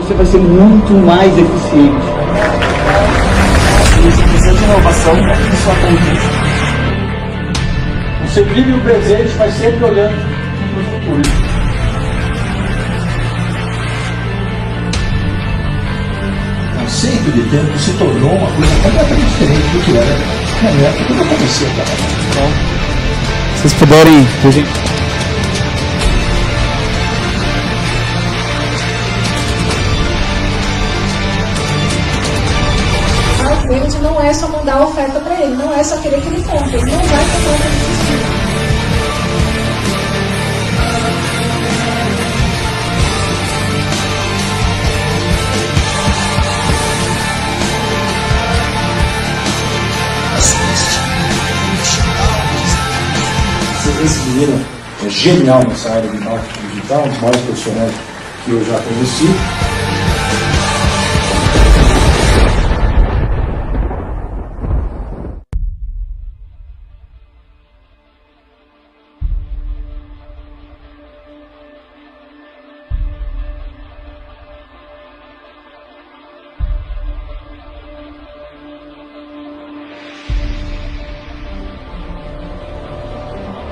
você vai ser muito mais eficiente. Você precisa de inovação para que isso aconteça. Você vive o presente, mas sempre olhando para o futuro. O conceito de tempo se tornou uma coisa completamente diferente do que era na época quando eu comecei a trabalhar. Então, se vocês puderem, por gente. O cliente não é só mandar a oferta para ele, não é só querer que ele compre, ele não vai comprar para desistir. Esse menino é genial nessa área de marketing digital, um dos maiores profissionais que eu já conheci.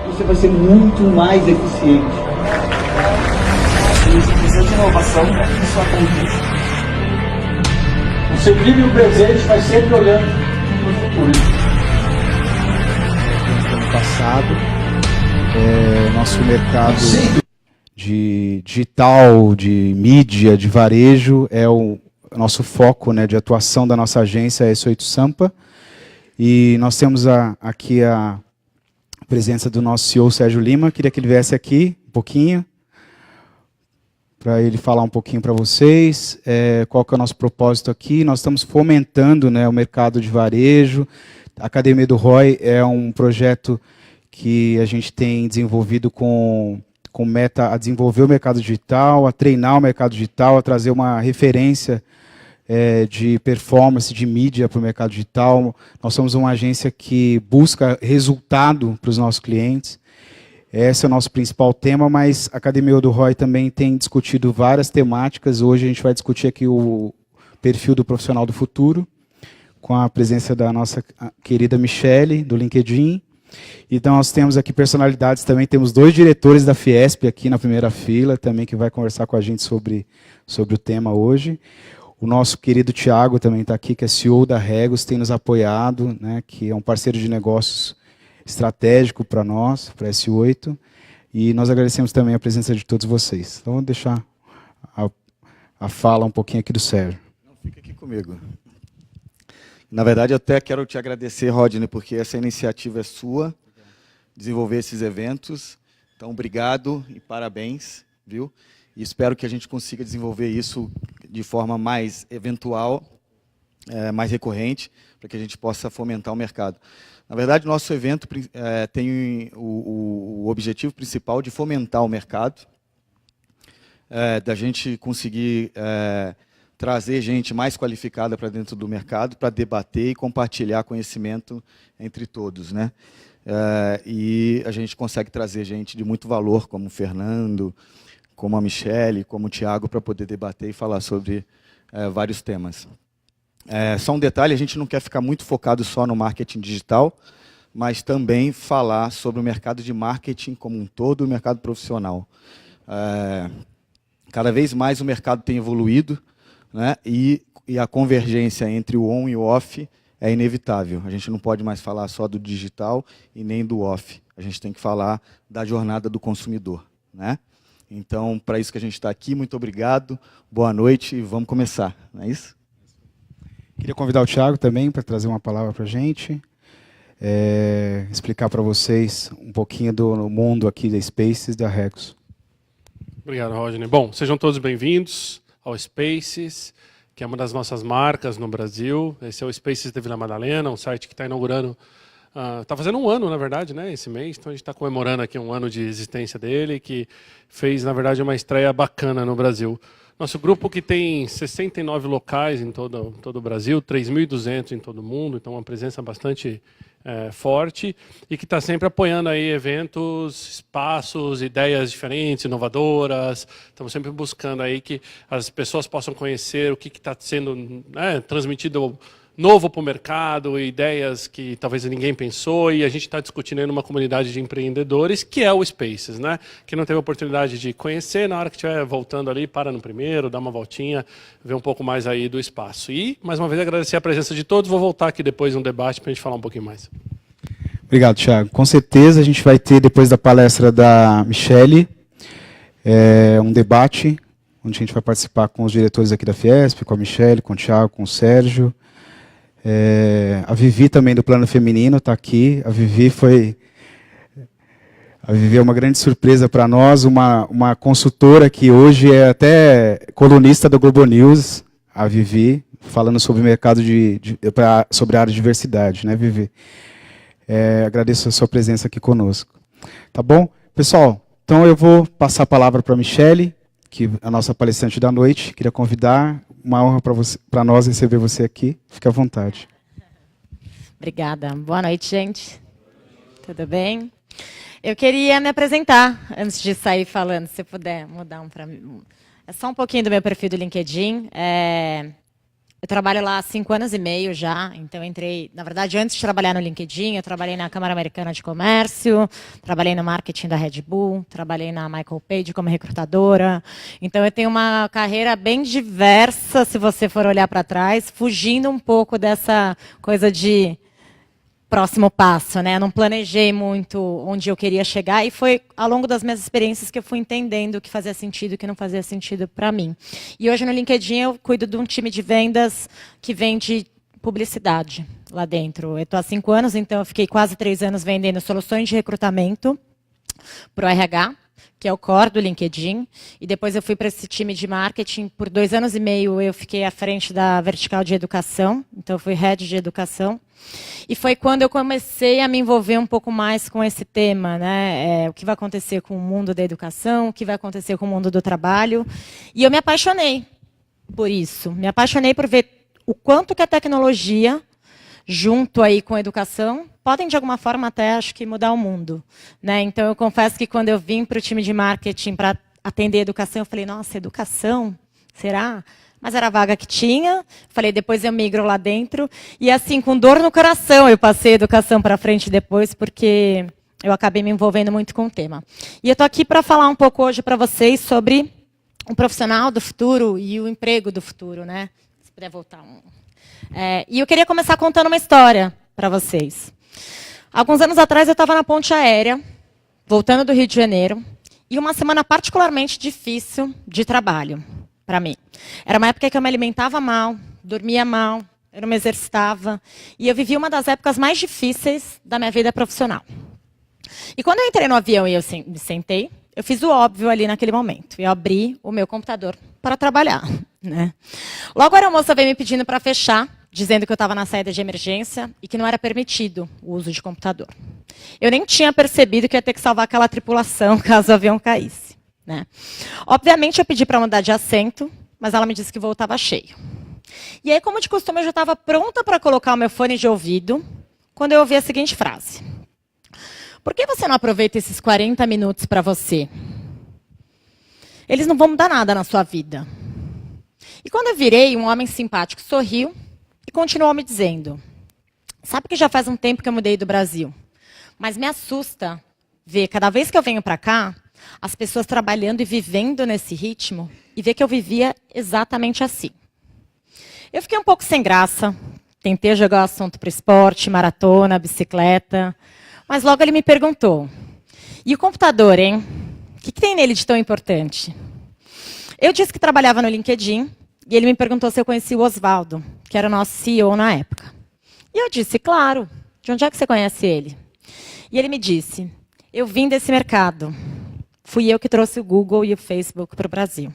Você vai ser muito mais eficiente. Você precisa de inovação para que isso aconteça. Você vive o presente, mas sempre olhando para o futuro. No ano passado, nosso mercado de digital, de mídia, de varejo, é o nosso foco, né, de atuação da nossa agência S8 Sampa. E nós temos aqui a presença do nosso CEO, Sérgio Lima. Queria que ele viesse aqui um pouquinho, para ele falar um pouquinho para vocês qual que é o nosso propósito aqui. Nós estamos fomentando, né, o mercado de varejo. A Academia do ROI é um projeto que a gente tem desenvolvido com meta a desenvolver o mercado digital, a treinar o mercado digital, a trazer uma referência de performance, de mídia para o mercado digital. Nós somos uma agência que busca resultado para os nossos clientes. Esse é o nosso principal tema, mas a Academia do ROI também tem discutido várias temáticas. Hoje a gente vai discutir aqui o perfil do profissional do futuro, com a presença da nossa querida Michele, do LinkedIn. Então nós temos aqui personalidades também, temos 2 diretores da Fiesp aqui na primeira fila, também que vai conversar com a gente sobre o tema hoje. O nosso querido Thiago também está aqui, que é CEO da Regos, tem nos apoiado, né, que é um parceiro de negócios estratégico para nós, para a S8. E nós agradecemos também a presença de todos vocês. Então, vou deixar a fala um pouquinho aqui do Sérgio. Não, fica aqui comigo. Na verdade, eu até quero te agradecer, Rodney, porque essa iniciativa é sua, desenvolver esses eventos. Então, obrigado e parabéns, viu? E espero que a gente consiga desenvolver isso de forma mais eventual, mais recorrente, para que a gente possa fomentar o mercado. Na verdade, nosso evento tem o objetivo principal de fomentar o mercado, da gente conseguir trazer gente mais qualificada para dentro do mercado, para debater e compartilhar conhecimento entre todos, né? E a gente consegue trazer gente de muito valor, como o Fernando, como a Michele, como o Thiago, para poder debater e falar sobre vários temas. Só um detalhe, a gente não quer ficar muito focado só no marketing digital, mas também falar sobre o mercado de marketing como um todo, o mercado profissional. Cada vez mais o mercado tem evoluído, né, e a convergência entre o on e o off é inevitável. A gente não pode mais falar só do digital e nem do off. A gente tem que falar da jornada do consumidor, né? Então, para isso que a gente está aqui, muito obrigado, boa noite e vamos começar, não é isso? Queria convidar o Thiago também para trazer uma palavra para a gente, explicar para vocês um pouquinho do mundo aqui da Spaces da Regos. Obrigado, Rodney. Bom, sejam todos bem-vindos ao Spaces, que é uma das nossas marcas no Brasil. Esse é o Spaces de Vila Madalena, um site que está inaugurando, está fazendo um ano, na verdade, né, esse mês, então a gente está comemorando aqui um ano de existência dele, que fez, na verdade, uma estreia bacana no Brasil. Nosso grupo que tem 69 locais em todo o Brasil, 3.200 em todo o mundo, então uma presença bastante forte e que está sempre apoiando aí eventos, espaços, ideias diferentes, inovadoras. Estamos sempre buscando aí que as pessoas possam conhecer o que está sendo transmitido novo para o mercado, ideias que talvez ninguém pensou, e a gente está discutindo aí numa comunidade de empreendedores, que é o Spaces, né? Que não teve a oportunidade de conhecer, na hora que estiver voltando ali, para no primeiro, dá uma voltinha, ver um pouco mais aí do espaço. E, mais uma vez, agradecer a presença de todos, vou voltar aqui depois no debate para a gente falar um pouquinho mais. Obrigado, Thiago. Com certeza a gente vai ter, depois da palestra da Michele, um debate, onde a gente vai participar com os diretores aqui da Fiesp, com a Michele, com o Thiago, com o Sérgio. A Vivi também do Plano Feminino está aqui. A Vivi é uma grande surpresa para nós, uma consultora que hoje é até colunista do Globo News, a Vivi, falando sobre o mercado sobre a área de diversidade, né, Vivi? Agradeço a sua presença aqui conosco. Tá bom? Pessoal, então eu vou passar a palavra para a Michele, que é a nossa palestrante da noite. Queria convidar, uma honra para nós receber você aqui. Fique à vontade. Obrigada. Boa noite, gente. Tudo bem? Eu queria me apresentar antes de sair falando, se puder mudar para mim. É só um pouquinho do meu perfil do LinkedIn. Eu trabalho lá há 5 anos e meio já, então eu entrei, na verdade, antes de trabalhar no LinkedIn, eu trabalhei na Câmara Americana de Comércio, trabalhei no marketing da Red Bull, trabalhei na Michael Page como recrutadora. Então eu tenho uma carreira bem diversa, se você for olhar para trás, fugindo um pouco dessa coisa de próximo passo, né? Eu não planejei muito onde eu queria chegar e foi ao longo das minhas experiências que eu fui entendendo o que fazia sentido e o que não fazia sentido para mim. E hoje no LinkedIn eu cuido de um time de vendas que vende publicidade lá dentro. Eu estou há 5 anos, então eu fiquei quase 3 anos vendendo soluções de recrutamento para o RH, que é o core do LinkedIn, e depois eu fui para esse time de marketing. Por 2 anos e meio eu fiquei à frente da vertical de educação, então eu fui head de educação. E foi quando eu comecei a me envolver um pouco mais com esse tema, né? O que vai acontecer com o mundo da educação, o que vai acontecer com o mundo do trabalho. E eu me apaixonei por isso. Me apaixonei por ver o quanto que a tecnologia, junto aí com a educação, podem, de alguma forma, até, acho que, mudar o mundo, né? Então, eu confesso que quando eu vim para o time de marketing para atender a educação, eu falei, nossa, educação? Será? Mas era a vaga que tinha. Falei, depois eu migro lá dentro. E assim, com dor no coração, eu passei a educação para frente depois, porque eu acabei me envolvendo muito com o tema. E eu estou aqui para falar um pouco hoje para vocês sobre o profissional do futuro e o emprego do futuro, né? Se puder voltar e eu queria começar contando uma história para vocês. Alguns anos atrás, eu estava na ponte aérea, voltando do Rio de Janeiro, e uma semana particularmente difícil de trabalho para mim. Era uma época que eu me alimentava mal, dormia mal, eu não me exercitava, e eu vivia uma das épocas mais difíceis da minha vida profissional. E quando eu entrei no avião e eu me sentei, eu fiz o óbvio ali naquele momento. Eu abri o meu computador para trabalhar, né? Logo a aeromoça veio me pedindo para fechar, dizendo que eu estava na saída de emergência e que não era permitido o uso de computador. Eu nem tinha percebido que ia ter que salvar aquela tripulação caso o avião caísse, né? Obviamente, eu pedi para mudar de assento, mas ela me disse que voltava cheio. E aí, como de costume, eu já estava pronta para colocar o meu fone de ouvido, quando eu ouvi a seguinte frase. Por que você não aproveita esses 40 minutos para você? Eles não vão mudar nada na sua vida. E quando eu virei, um homem simpático sorriu e continuou me dizendo, sabe que já faz um tempo que eu mudei do Brasil, mas me assusta ver, cada vez que eu venho para cá, as pessoas trabalhando e vivendo nesse ritmo, e ver que eu vivia exatamente assim. Eu fiquei um pouco sem graça, tentei jogar o assunto para esporte, maratona, bicicleta, mas logo ele me perguntou, e o computador, hein? O que tem nele de tão importante? Eu disse que trabalhava no LinkedIn, e ele me perguntou se eu conhecia o Osvaldo, que era o nosso CEO na época. E eu disse, claro, de onde é que você conhece ele? E ele me disse, eu vim desse mercado. Fui eu que trouxe o Google e o Facebook para o Brasil.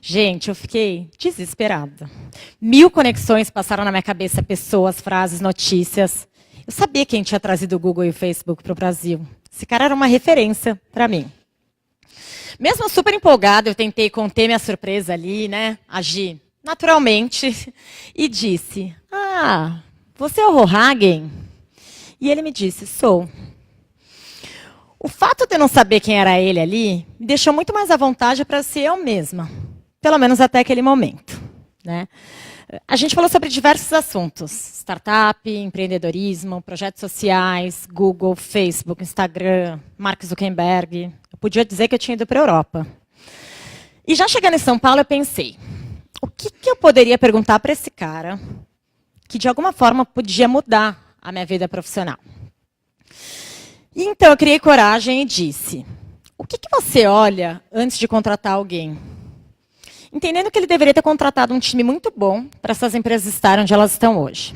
Gente, eu fiquei desesperada. 1000 conexões passaram na minha cabeça, pessoas, frases, notícias. Eu sabia quem tinha trazido o Google e o Facebook para o Brasil. Esse cara era uma referência para mim. Mesmo super empolgada, eu tentei conter minha surpresa ali, né? Agi naturalmente e disse, você é o Rohagen? E ele me disse, sou. O fato de eu não saber quem era ele ali me deixou muito mais à vontade para ser eu mesma, pelo menos até aquele momento, né? A gente falou sobre diversos assuntos, startup, empreendedorismo, projetos sociais, Google, Facebook, Instagram, Mark Zuckerberg. Eu podia dizer que eu tinha ido para a Europa. E já chegando em São Paulo, eu pensei, o que eu poderia perguntar para esse cara que, de alguma forma, podia mudar a minha vida profissional? E então eu criei coragem e disse, o que você olha antes de contratar alguém? Entendendo que ele deveria ter contratado um time muito bom para essas empresas estarem onde elas estão hoje.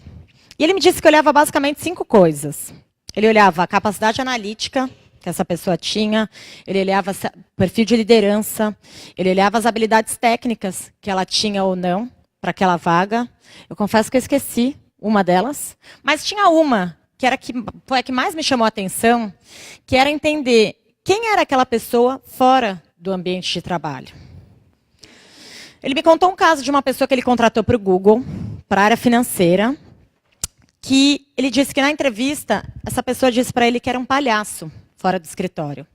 E ele me disse que olhava basicamente 5 coisas. Ele olhava a capacidade analítica que essa pessoa tinha, ele olhava o perfil de liderança, ele olhava as habilidades técnicas que ela tinha ou não para aquela vaga. Eu confesso que eu esqueci uma delas, mas tinha uma que foi a que mais me chamou a atenção, que era entender quem era aquela pessoa fora do ambiente de trabalho. Ele me contou um caso de uma pessoa que ele contratou para o Google, para a área financeira, que ele disse que na entrevista, essa pessoa disse para ele que era um palhaço fora do escritório.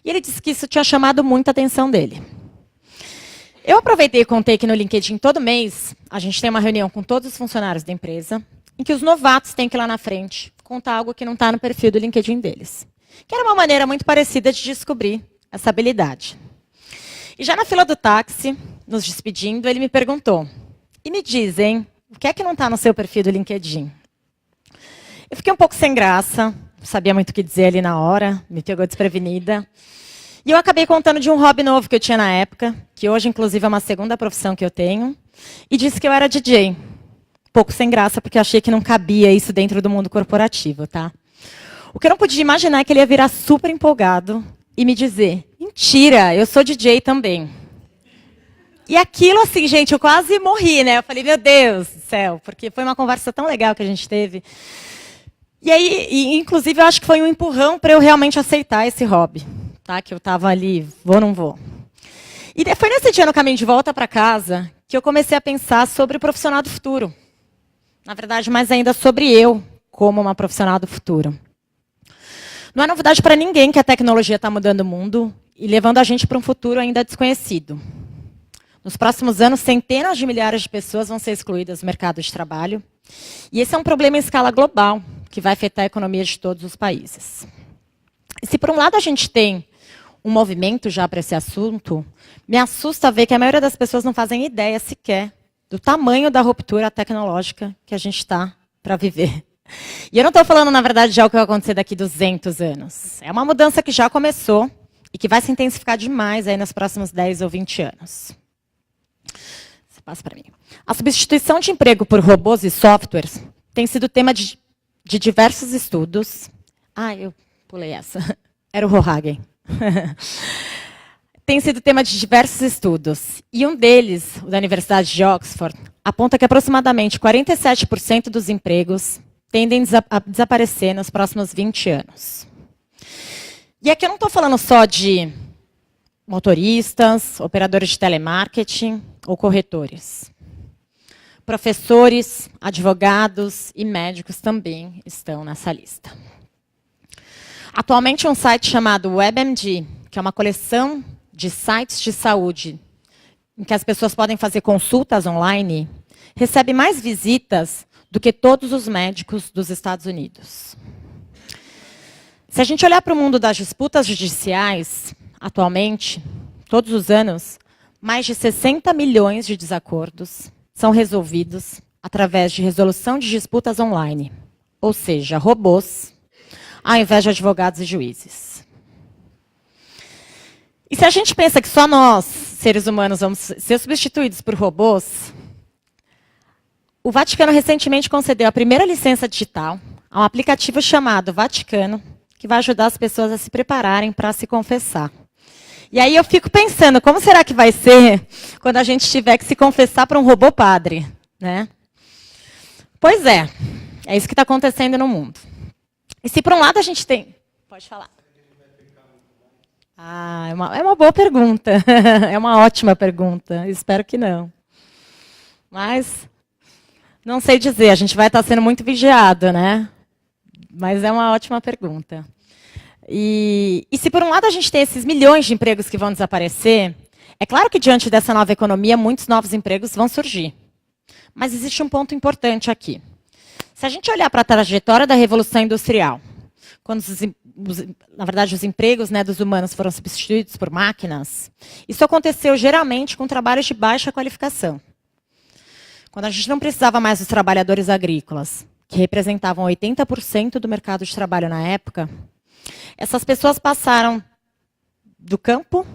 E ele disse que isso tinha chamado muita atenção dele. Eu aproveitei e contei que no LinkedIn, todo mês, a gente tem uma reunião com todos os funcionários da empresa, em que os novatos têm que ir lá na frente contar algo que não está no perfil do LinkedIn deles. Que era uma maneira muito parecida de descobrir essa habilidade. E já na fila do táxi, nos despedindo, ele me perguntou, e me diz, hein, o que é que não está no seu perfil do LinkedIn? Eu fiquei um pouco sem graça, não sabia muito o que dizer ali na hora, me pegou desprevenida. E eu acabei contando de um hobby novo que eu tinha na época, que hoje, inclusive, é uma segunda profissão que eu tenho, e disse que eu era DJ. Um pouco sem graça, porque eu achei que não cabia isso dentro do mundo corporativo, tá? O que eu não podia imaginar é que ele ia virar super empolgado e me dizer, mentira, eu sou DJ também. E aquilo, assim, gente, eu quase morri, né? Eu falei, meu Deus do céu, porque foi uma conversa tão legal que a gente teve. E aí, inclusive, eu acho que foi um empurrão para eu realmente aceitar esse hobby, tá? Que eu estava ali, vou ou não vou. E foi nesse dia, no caminho de volta para casa, que eu comecei a pensar sobre o profissional do futuro. Na verdade, mais ainda sobre eu, como uma profissional do futuro. Não é novidade para ninguém que a tecnologia está mudando o mundo e levando a gente para um futuro ainda desconhecido. Nos próximos anos, centenas de milhares de pessoas vão ser excluídas do mercado de trabalho. E esse é um problema em escala global, que vai afetar a economia de todos os países. E se, por um lado, a gente tem um movimento já para esse assunto, me assusta ver que a maioria das pessoas não fazem ideia sequer do tamanho da ruptura tecnológica que a gente está para viver. E eu não estou falando, na verdade, de algo que vai acontecer daqui 200 anos. É uma mudança que já começou e que vai se intensificar demais aí nos próximos 10 ou 20 anos. Você passa para mim. A substituição de emprego por robôs e softwares tem sido tema de diversos estudos. Ah, eu pulei essa. Era o Rohagen. Tem sido tema de diversos estudos. E um deles, o da Universidade de Oxford, aponta que aproximadamente 47% dos empregos tendem a desaparecer nos próximos 20 anos. E aqui eu não estou falando só de motoristas, operadores de telemarketing ou corretores. Professores, advogados e médicos também estão nessa lista. Atualmente, um site chamado WebMD, que é uma coleção de sites de saúde, em que as pessoas podem fazer consultas online, recebe mais visitas do que todos os médicos dos Estados Unidos. Se a gente olhar para o mundo das disputas judiciais, atualmente, todos os anos, mais de 60 milhões de desacordos são resolvidos através de resolução de disputas online, ou seja, robôs, ao invés de advogados e juízes. E se a gente pensa que só nós, seres humanos, vamos ser substituídos por robôs, o Vaticano recentemente concedeu a primeira licença digital a um aplicativo chamado Vaticano, que vai ajudar as pessoas a se prepararem para se confessar. E aí eu fico pensando, como será que vai ser quando a gente tiver que se confessar para um robô padre, né? Pois é isso que está acontecendo no mundo. E se por um lado a gente tem... Pode falar. Ah, é uma boa pergunta. É uma ótima pergunta. Espero que não. Mas... não sei dizer, a gente vai estar sendo muito vigiado, né? Mas é uma ótima pergunta. E se por um lado a gente tem esses milhões de empregos que vão desaparecer, é claro que diante dessa nova economia, muitos novos empregos vão surgir. Mas existe um ponto importante aqui. Se a gente olhar para a trajetória da Revolução Industrial, quando na verdade os empregos, né, dos humanos foram substituídos por máquinas, isso aconteceu geralmente com trabalhos de baixa qualificação. Quando a gente não precisava mais dos trabalhadores agrícolas, que representavam 80% do mercado de trabalho na época, essas pessoas passaram do campo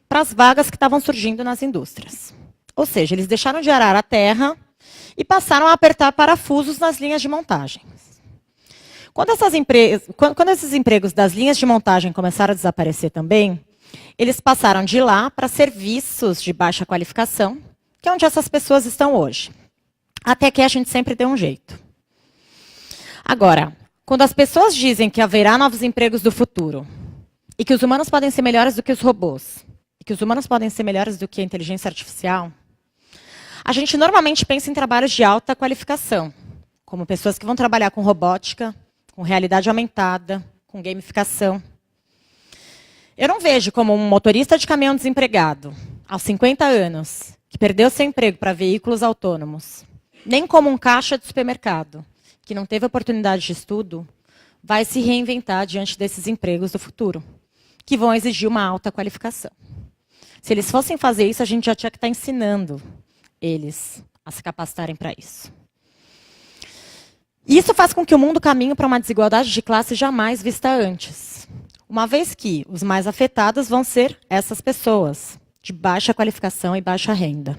para as vagas que estavam surgindo nas indústrias. Ou seja, eles deixaram de arar a terra e passaram a apertar parafusos nas linhas de montagem. Quando esses empregos das linhas de montagem começaram a desaparecer também, eles passaram de lá para serviços de baixa qualificação, que é onde essas pessoas estão hoje. Até que a gente sempre deu um jeito. Agora, quando as pessoas dizem que haverá novos empregos do futuro, e que os humanos podem ser melhores do que os robôs, e que os humanos podem ser melhores do que a inteligência artificial, a gente normalmente pensa em trabalhos de alta qualificação, como pessoas que vão trabalhar com robótica, com realidade aumentada, com gamificação. Eu não vejo como um motorista de caminhão desempregado, aos 50 anos, que perdeu seu emprego para veículos autônomos, nem como um caixa de supermercado, que não teve oportunidade de estudo, vai se reinventar diante desses empregos do futuro, que vão exigir uma alta qualificação. Se eles fossem fazer isso, a gente já tinha que estar ensinando eles a se capacitarem para isso. Isso faz com que o mundo caminhe para uma desigualdade de classe jamais vista antes. Uma vez que os mais afetados vão ser essas pessoas, de baixa qualificação e baixa renda.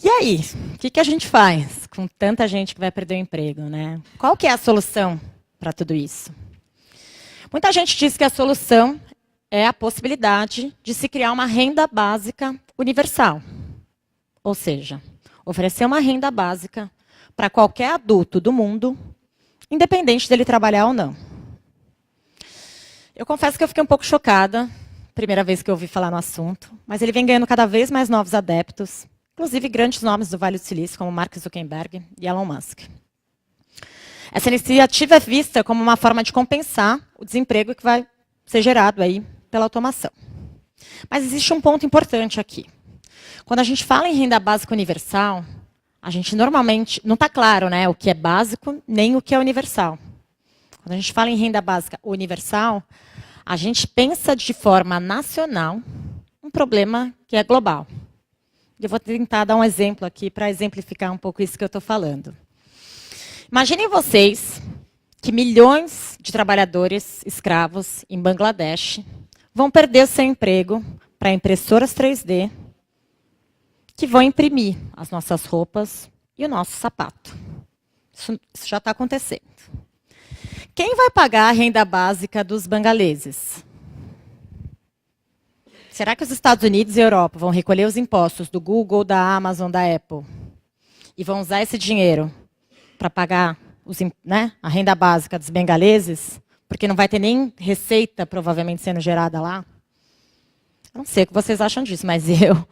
E aí, o que a gente faz com tanta gente que vai perder o emprego, né? Qual que é a solução para tudo isso? Muita gente diz que a solução é a possibilidade de se criar uma renda básica universal. Ou seja, oferecer uma renda básica para qualquer adulto do mundo, independente dele trabalhar ou não. Eu confesso que eu fiquei um pouco chocada, primeira vez que eu ouvi falar no assunto, mas ele vem ganhando cada vez mais novos adeptos, inclusive grandes nomes do Vale do Silício, como Mark Zuckerberg e Elon Musk. Essa iniciativa é vista como uma forma de compensar o desemprego que vai ser gerado aí pela automação. Mas existe um ponto importante aqui. Quando a gente fala em renda básica universal, a gente normalmente não está claro, né, o que é básico nem o que é universal. Quando a gente fala em renda básica universal, a gente pensa de forma nacional um problema que é global. Eu vou tentar dar um exemplo aqui para exemplificar um pouco isso que eu estou falando. Imaginem vocês que milhões de trabalhadores escravos em Bangladesh vão perder seu emprego para impressoras 3D que vão imprimir as nossas roupas e o nosso sapato. Isso já está acontecendo. Quem vai pagar a renda básica dos bangaleses? Será que os Estados Unidos e a Europa vão recolher os impostos do Google, da Amazon, da Apple e vão usar esse dinheiro para pagar a renda básica dos bengaleses? Porque não vai ter nem receita, provavelmente, sendo gerada lá? Eu não sei o que vocês acham disso, mas eu,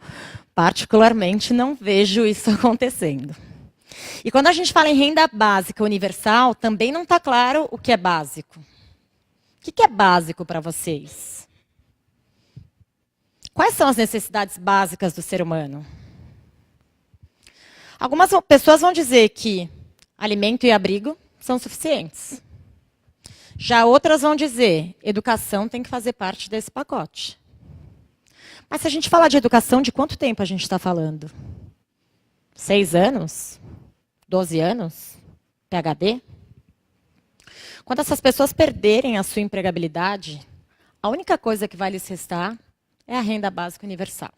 particularmente, não vejo isso acontecendo. E quando a gente fala em renda básica universal, também não está claro o que é básico. O que é básico para vocês? Quais são as necessidades básicas do ser humano? Algumas pessoas vão dizer que alimento e abrigo são suficientes. Já outras vão dizer que educação tem que fazer parte desse pacote. Mas se a gente falar de educação, de quanto tempo a gente está falando? 6 anos? 12 anos? PhD? Quando essas pessoas perderem a sua empregabilidade, a única coisa que vai lhes restar é a renda básica universal.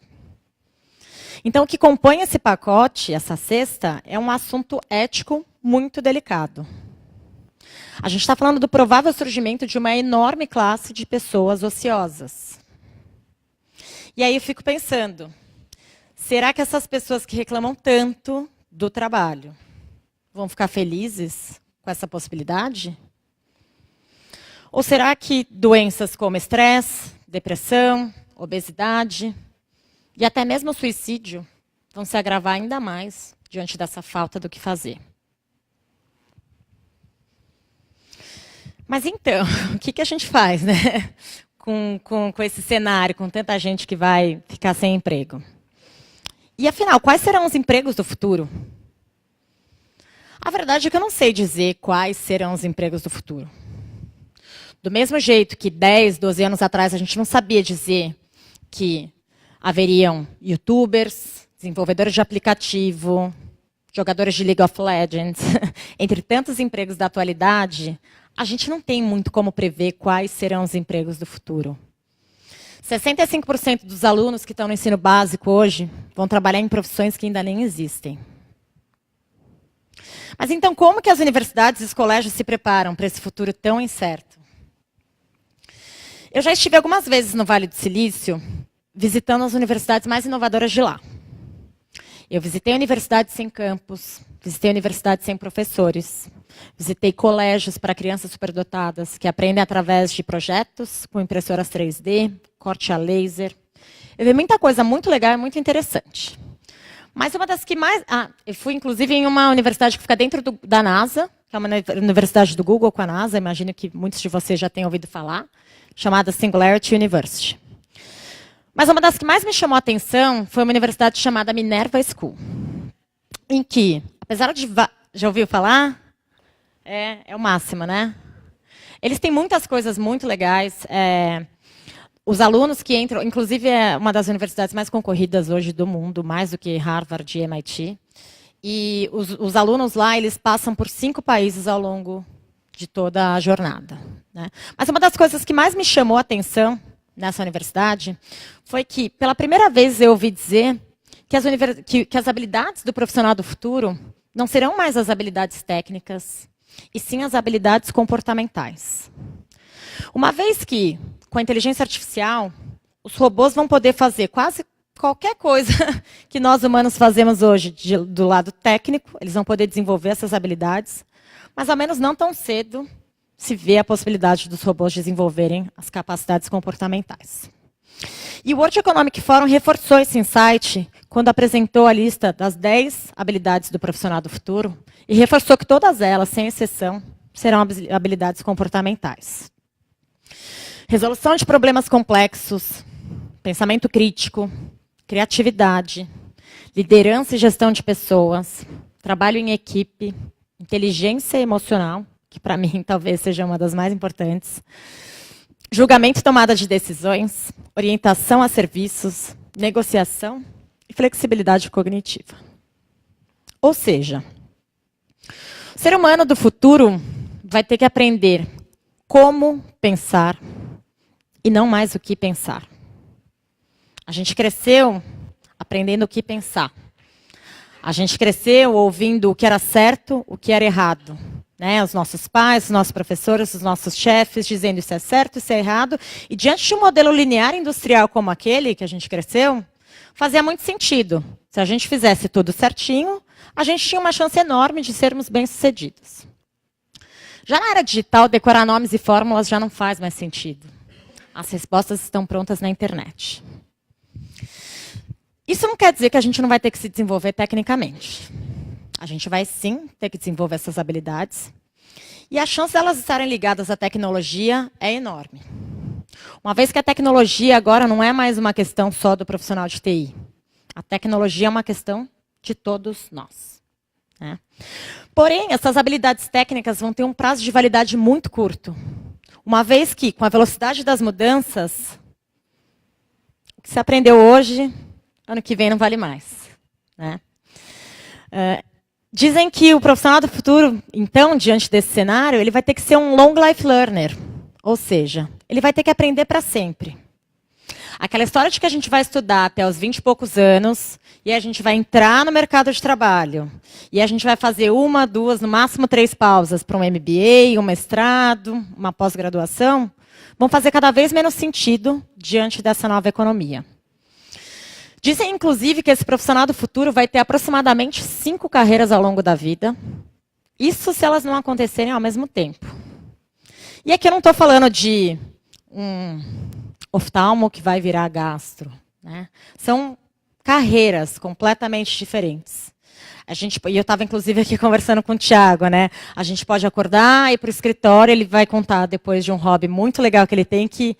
Então, o que compõe esse pacote, essa cesta, é um assunto ético muito delicado. A gente está falando do provável surgimento de uma enorme classe de pessoas ociosas. E aí eu fico pensando, será que essas pessoas que reclamam tanto do trabalho vão ficar felizes com essa possibilidade? Ou será que doenças como estresse, depressão, obesidade e até mesmo o suicídio vão se agravar ainda mais diante dessa falta do que fazer? Mas então, o que a gente faz, né? Com esse cenário, com tanta gente que vai ficar sem emprego? E afinal, quais serão os empregos do futuro? A verdade é que eu não sei dizer quais serão os empregos do futuro. Do mesmo jeito que 10, 12 anos atrás a gente não sabia dizer que haveriam youtubers, desenvolvedores de aplicativo, jogadores de League of Legends, entre tantos empregos da atualidade, a gente não tem muito como prever quais serão os empregos do futuro. 65% dos alunos que estão no ensino básico hoje vão trabalhar em profissões que ainda nem existem. Mas então, como que as universidades e os colégios se preparam para esse futuro tão incerto? Eu já estive algumas vezes no Vale do Silício, visitando as universidades mais inovadoras de lá. Eu visitei universidades sem campus, visitei universidades sem professores, visitei colégios para crianças superdotadas que aprendem através de projetos com impressoras 3D, corte a laser. Eu vi muita coisa muito legal e muito interessante. Mas uma das que mais... eu fui, inclusive, em uma universidade que fica dentro da NASA, que é uma universidade do Google com a NASA, imagino que muitos de vocês já tenham ouvido falar, chamada Singularity University. Mas uma das que mais me chamou a atenção foi uma universidade chamada Minerva School, em que, apesar de... Já ouviu falar? É o máximo, né? Eles têm muitas coisas muito legais. Os alunos que entram, inclusive é uma das universidades mais concorridas hoje do mundo, mais do que Harvard e MIT. E os alunos lá, eles passam por 5 países ao longo de toda a jornada, né? Mas uma das coisas que mais me chamou a atenção nessa universidade foi que, pela primeira vez, eu ouvi dizer que as habilidades do profissional do futuro não serão mais as habilidades técnicas, e sim as habilidades comportamentais. Uma vez que, com a inteligência artificial, os robôs vão poder fazer quase qualquer coisa que nós humanos fazemos hoje do lado técnico, eles vão poder desenvolver essas habilidades, mas ao menos não tão cedo se vê a possibilidade dos robôs desenvolverem as capacidades comportamentais. E o World Economic Forum reforçou esse insight quando apresentou a lista das 10 habilidades do profissional do futuro e reforçou que todas elas, sem exceção, serão habilidades comportamentais. Resolução de problemas complexos, pensamento crítico, criatividade, liderança e gestão de pessoas, trabalho em equipe, inteligência emocional, que para mim talvez seja uma das mais importantes, julgamento e tomada de decisões, orientação a serviços, negociação e flexibilidade cognitiva. Ou seja, o ser humano do futuro vai ter que aprender como pensar e não mais o que pensar. A gente cresceu aprendendo o que pensar. A gente cresceu ouvindo o que era certo, o que era errado. Né? Os nossos pais, os nossos professores, os nossos chefes dizendo isso é certo, isso é errado. E diante de um modelo linear industrial como aquele que a gente cresceu, fazia muito sentido. Se a gente fizesse tudo certinho, a gente tinha uma chance enorme de sermos bem-sucedidos. Já na era digital, decorar nomes e fórmulas já não faz mais sentido. As respostas estão prontas na internet. Isso não quer dizer que a gente não vai ter que se desenvolver tecnicamente. A gente vai, sim, ter que desenvolver essas habilidades. E a chance delas estarem ligadas à tecnologia é enorme. Uma vez que a tecnologia agora não é mais uma questão só do profissional de TI. A tecnologia é uma questão de todos nós. Né? Porém, essas habilidades técnicas vão ter um prazo de validade muito curto. Uma vez que, com a velocidade das mudanças, o que se aprendeu hoje, ano que vem não vale mais. Né? Dizem que o profissional do futuro, então, diante desse cenário, ele vai ter que ser um long life learner. Ou seja, ele vai ter que aprender para sempre. Aquela história de que a gente vai estudar até os 20 e poucos anos, e a gente vai entrar no mercado de trabalho, e a gente vai fazer 1, 2, no máximo 3 pausas para um MBA, um mestrado, uma pós-graduação, vão fazer cada vez menos sentido diante dessa nova economia. Dizem, inclusive, que esse profissional do futuro vai ter aproximadamente 5 carreiras ao longo da vida. Isso se elas não acontecerem ao mesmo tempo. E aqui eu não estou falando de um oftalmo que vai virar gastro. Né? São carreiras completamente diferentes. E eu estava, inclusive, aqui conversando com o Thiago, né? A gente pode acordar, ir para o escritório, ele vai contar depois de um hobby muito legal que ele tem, que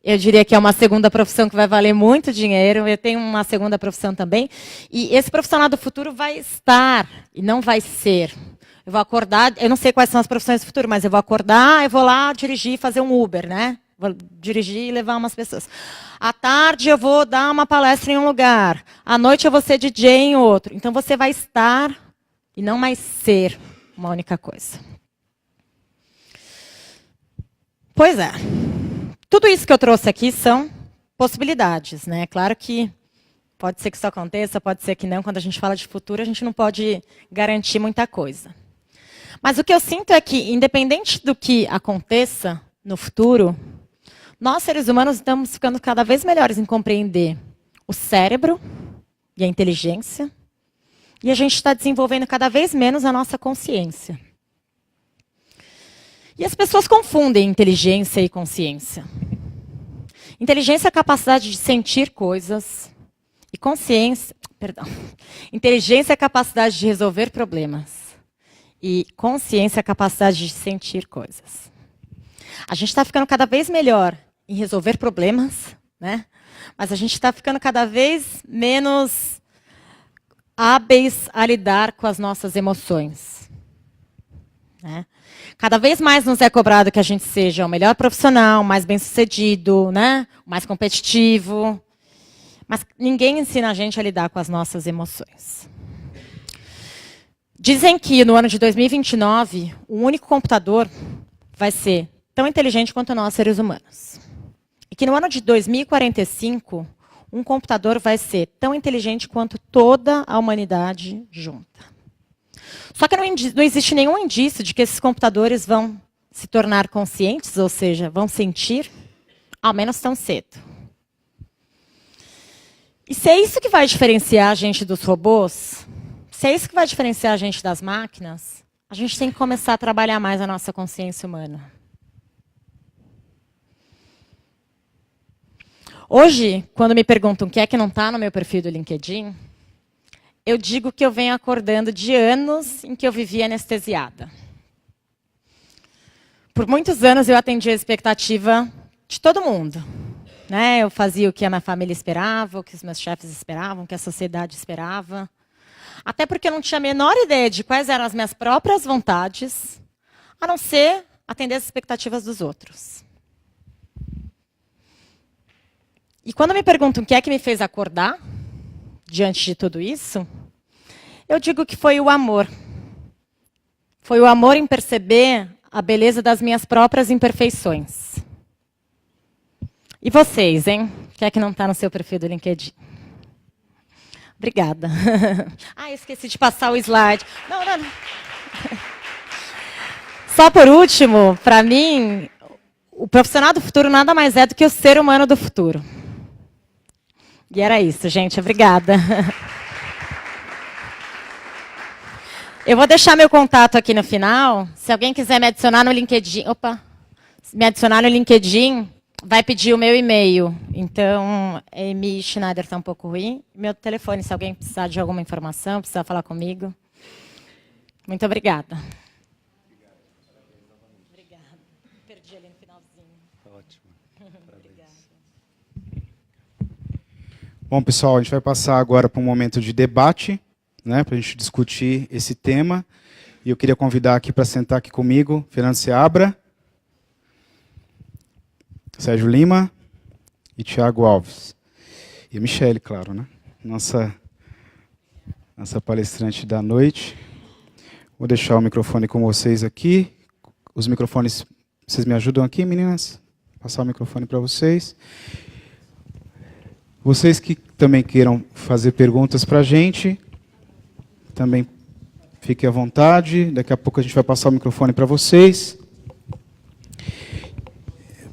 eu diria que é uma segunda profissão que vai valer muito dinheiro. Eu tenho uma segunda profissão também. E esse profissional do futuro vai estar, e não vai ser. Eu vou acordar, eu não sei quais são as profissões do futuro, mas eu vou acordar, eu vou lá dirigir, fazer um Uber, né? Vou dirigir e levar umas pessoas. À tarde eu vou dar uma palestra em um lugar. À noite eu vou ser DJ em outro. Então você vai estar e não mais ser uma única coisa. Pois é. Tudo isso que eu trouxe aqui são possibilidades, né? Claro que pode ser que isso aconteça, pode ser que não. Quando a gente fala de futuro, a gente não pode garantir muita coisa. Mas o que eu sinto é que, independente do que aconteça no futuro, nós, seres humanos, estamos ficando cada vez melhores em compreender o cérebro e a inteligência, e a gente está desenvolvendo cada vez menos a nossa consciência. E as pessoas confundem inteligência e consciência. Inteligência é a capacidade de sentir coisas, e inteligência é a capacidade de resolver problemas, e consciência é a capacidade de sentir coisas. A gente está ficando cada vez melhor em resolver problemas, né? Mas a gente está ficando cada vez menos hábeis a lidar com as nossas emoções, né? Cada vez mais nos é cobrado que a gente seja o melhor profissional, mais bem-sucedido, né? Mais competitivo. Mas ninguém ensina a gente a lidar com as nossas emoções. Dizem que no ano de 2029, o único computador vai ser tão inteligente quanto nós, seres humanos. E que no ano de 2045, um computador vai ser tão inteligente quanto toda a humanidade junta. Só que não existe nenhum indício de que esses computadores vão se tornar conscientes, ou seja, vão sentir, ao menos tão cedo. E se é isso que vai diferenciar a gente dos robôs, se é isso que vai diferenciar a gente das máquinas, a gente tem que começar a trabalhar mais a nossa consciência humana. Hoje, quando me perguntam o que é que não está no meu perfil do LinkedIn, eu digo que eu venho acordando de anos em que eu vivia anestesiada. Por muitos anos eu atendi a expectativa de todo mundo, né? Eu fazia o que a minha família esperava, o que os meus chefes esperavam, o que a sociedade esperava. Até porque eu não tinha a menor ideia de quais eram as minhas próprias vontades, a não ser atender as expectativas dos outros. E quando me perguntam o que é que me fez acordar, diante de tudo isso, eu digo que foi o amor. Foi o amor em perceber a beleza das minhas próprias imperfeições. E vocês, hein? O que é que não está no seu perfil do LinkedIn? Obrigada. Eu esqueci de passar o slide. Não. Só por último, para mim, o profissional do futuro nada mais é do que o ser humano do futuro. E era isso, gente. Obrigada. Eu vou deixar meu contato aqui no final. Se alguém quiser me adicionar no LinkedIn... me adicionar no LinkedIn, vai pedir o meu e-mail. Então, Amy Schneider está um pouco ruim. Meu telefone, se alguém precisar de alguma informação, precisar falar comigo. Muito obrigada. Obrigada. Perdi ali no finalzinho. Ótimo. Bom, pessoal, a gente vai passar agora para um momento de debate, né, para a gente discutir esse tema. E eu queria convidar aqui para sentar aqui comigo, Fernando Seabra, Sérgio Lima e Thiago Alves. E a Michele, claro, né? Nossa palestrante da noite. Vou deixar o microfone com vocês aqui. Os microfones, vocês me ajudam aqui, meninas? Passar o microfone para vocês. Vocês que também queiram fazer perguntas para a gente, também fiquem à vontade. Daqui a pouco a gente vai passar o microfone para vocês.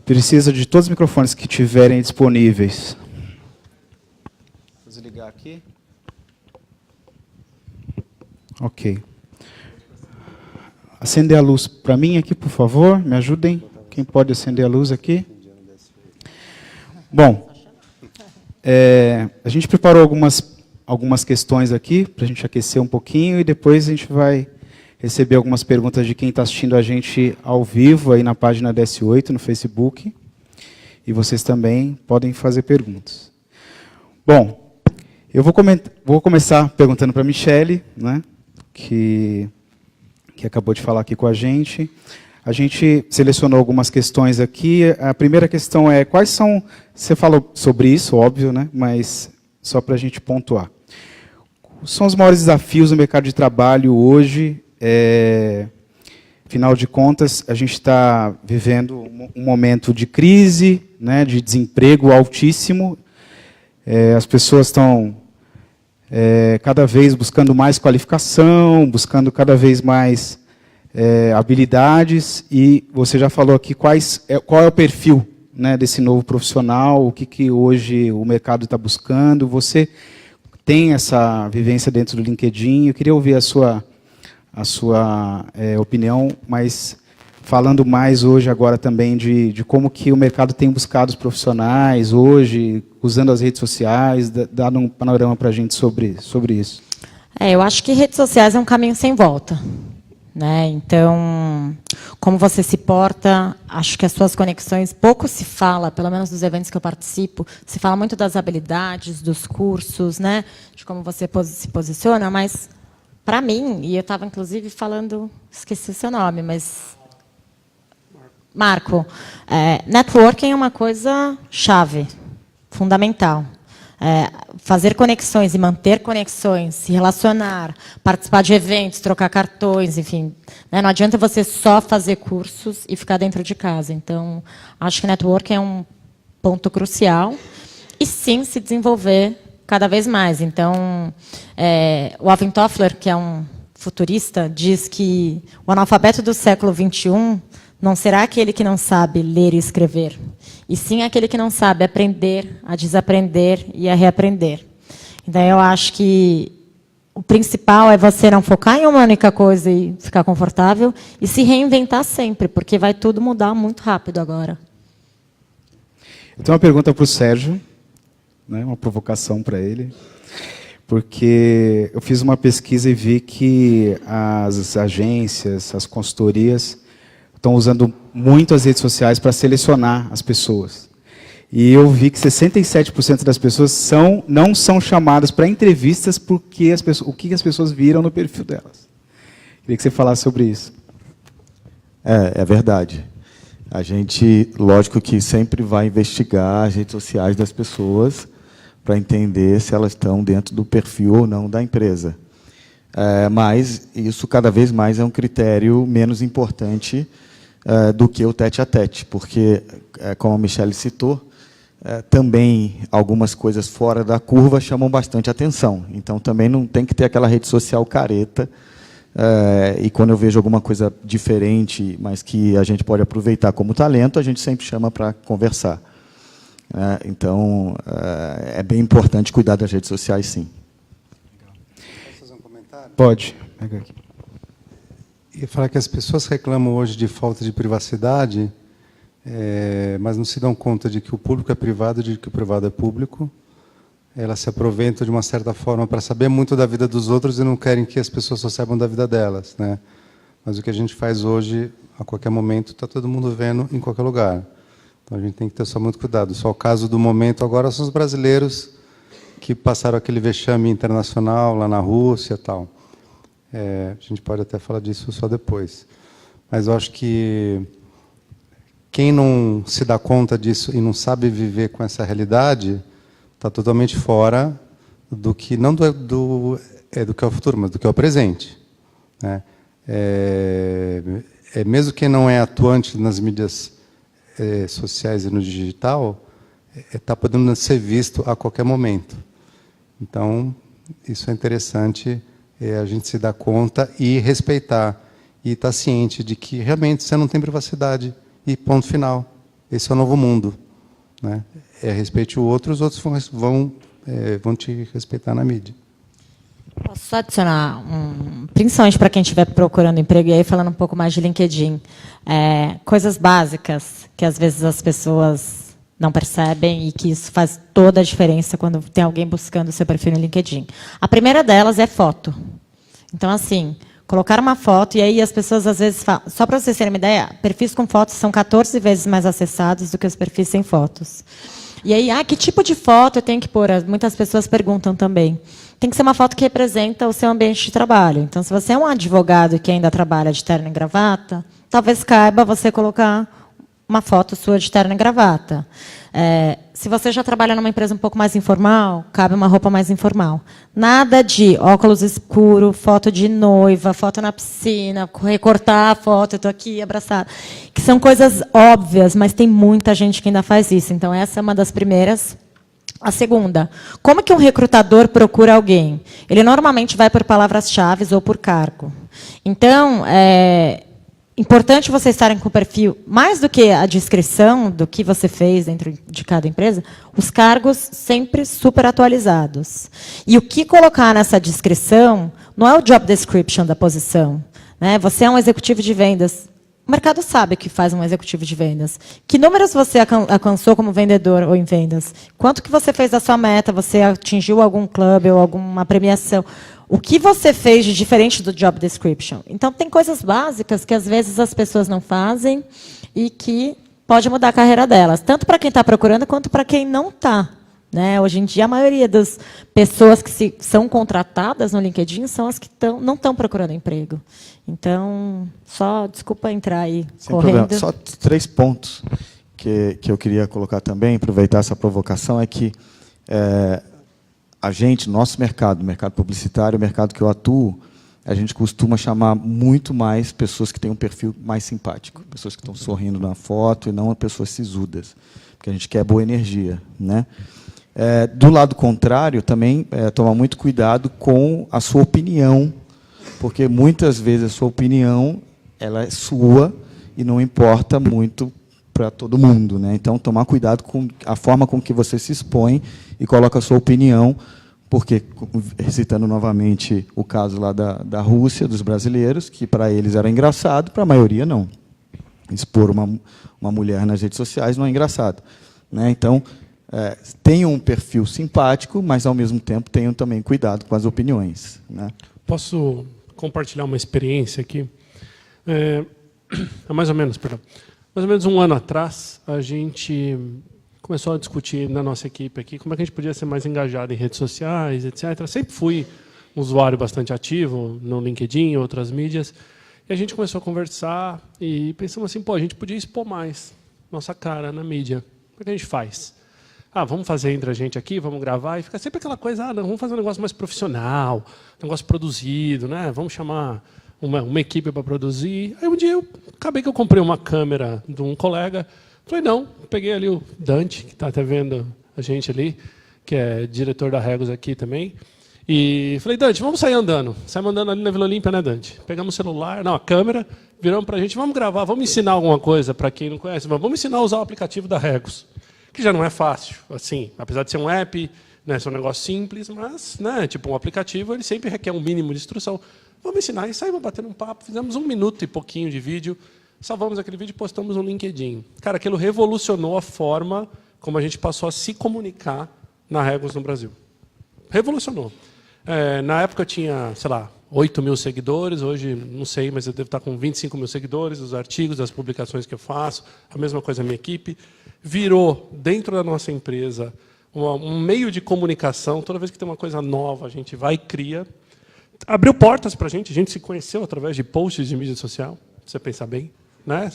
Precisa de todos os microfones que tiverem disponíveis. Vou desligar aqui. Ok. Acender a luz para mim aqui, por favor. Me ajudem. Quem pode acender a luz aqui? Bom, a gente preparou algumas questões aqui, para a gente aquecer um pouquinho, e depois a gente vai receber algumas perguntas de quem está assistindo a gente ao vivo, aí na página DS8, no Facebook. E vocês também podem fazer perguntas. Bom, eu vou começar perguntando para a Michele, né, que acabou de falar aqui com a gente. A gente selecionou algumas questões aqui. A primeira questão é, quais são... Você falou sobre isso, óbvio, né, mas só para a gente pontuar. Quais são os maiores desafios no mercado de trabalho hoje? Afinal de contas, a gente está vivendo um momento de crise, né, de desemprego altíssimo. As pessoas estão cada vez buscando mais qualificação, buscando cada vez mais habilidades. E você já falou aqui qual é o perfil, né, desse novo profissional, o que hoje o mercado está buscando. Você tem essa vivência dentro do LinkedIn. Eu queria ouvir a sua opinião, mas falando mais hoje agora também de como que o mercado tem buscado os profissionais hoje, usando as redes sociais, dando um panorama para a gente sobre isso. Eu acho que redes sociais é um caminho sem volta, né? Então, como você se porta, acho que as suas conexões, pouco se fala, pelo menos dos eventos que eu participo, se fala muito das habilidades, dos cursos, né? De como você se posiciona, mas para mim, e eu estava inclusive falando, esqueci o seu nome, mas Marco, networking é uma coisa chave, fundamental. Fazer conexões e manter conexões, se relacionar, participar de eventos, trocar cartões, enfim. Né? Não adianta você só fazer cursos e ficar dentro de casa. Então, acho que networking é um ponto crucial. E, sim, se desenvolver cada vez mais. Então, o Alvin Toffler, que é um futurista, diz que o analfabeto do século XXI não será aquele que não sabe ler e escrever, e sim aquele que não sabe aprender, a desaprender e a reaprender. Então, eu acho que o principal é você não focar em uma única coisa e ficar confortável, e se reinventar sempre, porque vai tudo mudar muito rápido agora. Eu tenho uma pergunta para o Sérgio, né, uma provocação para ele, porque eu fiz uma pesquisa e vi que as agências, as consultorias, estão usando muito as redes sociais para selecionar as pessoas. E eu vi que 67% das pessoas não são chamadas para entrevistas porque o que as pessoas viram no perfil delas. Queria que você falasse sobre isso. É verdade. A gente, lógico que sempre vai investigar as redes sociais das pessoas para entender se elas estão dentro do perfil ou não da empresa. Mas isso cada vez mais é um critério menos importante do que o tete-a-tete, porque, como a Michele citou, também algumas coisas fora da curva chamam bastante atenção. Então, também não tem que ter aquela rede social careta, e quando eu vejo alguma coisa diferente, mas que a gente pode aproveitar como talento, a gente sempre chama para conversar. Então, é bem importante cuidar das redes sociais, sim. Posso fazer um comentário? Pode. Pega aqui. E falar que as pessoas reclamam hoje de falta de privacidade, mas não se dão conta de que o público é privado, de que o privado é público. Elas se aproveitam de uma certa forma para saber muito da vida dos outros e não querem que as pessoas só saibam da vida delas, né? Mas o que a gente faz hoje, a qualquer momento, está todo mundo vendo em qualquer lugar. Então a gente tem que ter só muito cuidado. Só o caso do momento agora são os brasileiros que passaram aquele vexame internacional lá na Rússia e tal. A gente pode até falar disso só depois. Mas eu acho que quem não se dá conta disso e não sabe viver com essa realidade está totalmente fora do que, não do que é o futuro, mas do que é o presente, né? Mesmo quem não é atuante nas mídias sociais e no digital, está podendo ser visto a qualquer momento. Então, isso é interessante, a gente se dar conta e respeitar, e estar ciente de que realmente você não tem privacidade, e ponto final. Esse é o novo mundo, né? Respeite o outro, os outros vão te respeitar na mídia. Posso só adicionar, principalmente para quem estiver procurando emprego, e aí falando um pouco mais de LinkedIn, coisas básicas que às vezes as pessoas não percebem e que isso faz toda a diferença quando tem alguém buscando o seu perfil no LinkedIn. A primeira delas é foto. Então, assim, colocar uma foto, e aí as pessoas às vezes falam, só para vocês terem uma ideia, perfis com fotos são 14 vezes mais acessados do que os perfis sem fotos. E aí, que tipo de foto eu tenho que pôr? Muitas pessoas perguntam também. Tem que ser uma foto que representa o seu ambiente de trabalho. Então, se você é um advogado que ainda trabalha de terno e gravata, talvez caiba você colocar uma foto sua de terno e gravata. Se você já trabalha numa empresa um pouco mais informal, cabe uma roupa mais informal. Nada de óculos escuro, foto de noiva, foto na piscina, recortar a foto, eu estou aqui abraçada. Que são coisas óbvias, mas tem muita gente que ainda faz isso. Então, essa é uma das primeiras. A segunda, como que um recrutador procura alguém? Ele normalmente vai por palavras-chave ou por cargo. Então, importante vocês estarem com o perfil, mais do que a descrição do que você fez dentro de cada empresa, os cargos sempre super atualizados. E o que colocar nessa descrição não é o job description da posição. Né? Você é um executivo de vendas. O mercado sabe o que faz um executivo de vendas. Que números você alcançou como vendedor ou em vendas? Quanto que você fez da sua meta? Você atingiu algum clube ou alguma premiação? O que você fez de diferente do job description? Então, tem coisas básicas que, às vezes, as pessoas não fazem e que pode mudar a carreira delas, tanto para quem está procurando quanto para quem não está. Né? Hoje em dia, a maioria das pessoas que são contratadas no LinkedIn são as que não estão procurando emprego. Então, desculpa entrar aí Sem correndo. Problema. Só 3 pontos que eu queria colocar também, aproveitar essa provocação, é que a gente, nosso mercado, o mercado publicitário, o mercado que eu atuo, a gente costuma chamar muito mais pessoas que têm um perfil mais simpático, pessoas que estão sorrindo na foto e não pessoas sisudas, porque a gente quer boa energia, né? Do lado contrário, também tomar muito cuidado com a sua opinião, porque muitas vezes a sua opinião ela é sua e não importa muito para todo mundo, né? Então, tomar cuidado com a forma com que você se expõe e coloca a sua opinião, porque, citando novamente o caso lá da Rússia, dos brasileiros, que para eles era engraçado, para a maioria não. Expor uma mulher nas redes sociais não é engraçado, né? Então, tenham um perfil simpático, mas, ao mesmo tempo, tenham também cuidado com as opiniões. Né? Posso compartilhar uma experiência aqui? Mais ou menos 1 ano atrás, a gente começou a discutir na nossa equipe aqui como é que a gente podia ser mais engajado em redes sociais, etc. Sempre fui um usuário bastante ativo no LinkedIn, outras mídias, e a gente começou a conversar e pensamos assim, a gente podia expor mais nossa cara na mídia. Como é que a gente faz? Vamos fazer entre a gente aqui, vamos gravar, e fica sempre aquela coisa, não, vamos fazer um negócio mais profissional, um negócio produzido, né? Vamos chamar uma equipe para produzir. Aí um dia acabei que eu comprei uma câmera de um colega, falei, não, peguei ali o Dante, que está até vendo a gente ali, que é diretor da Regos aqui também, e falei, Dante, vamos sair andando. Saímos andando ali na Vila Olímpia, né, Dante? Pegamos o celular, a câmera, viramos para a gente, vamos gravar, vamos ensinar alguma coisa para quem não conhece, vamos ensinar a usar o aplicativo da Regos. Que já não é fácil, assim, apesar de ser um app, né, ser um negócio simples, mas, né, tipo um aplicativo, ele sempre requer um mínimo de instrução. Vamos ensinar, e saímos batendo um papo, fizemos 1 minuto e pouquinho de vídeo, salvamos aquele vídeo e postamos no LinkedIn. Cara, aquilo revolucionou a forma como a gente passou a se comunicar na Regos no Brasil. Revolucionou. Na época eu tinha, sei lá, 8 mil seguidores, hoje não sei, mas eu devo estar com 25 mil seguidores, os artigos, as publicações que eu faço, a mesma coisa a minha equipe. Virou, dentro da nossa empresa, um meio de comunicação. Toda vez que tem uma coisa nova, a gente vai e cria. Abriu portas para a gente se conheceu através de posts de mídia social, se você pensar bem. Né?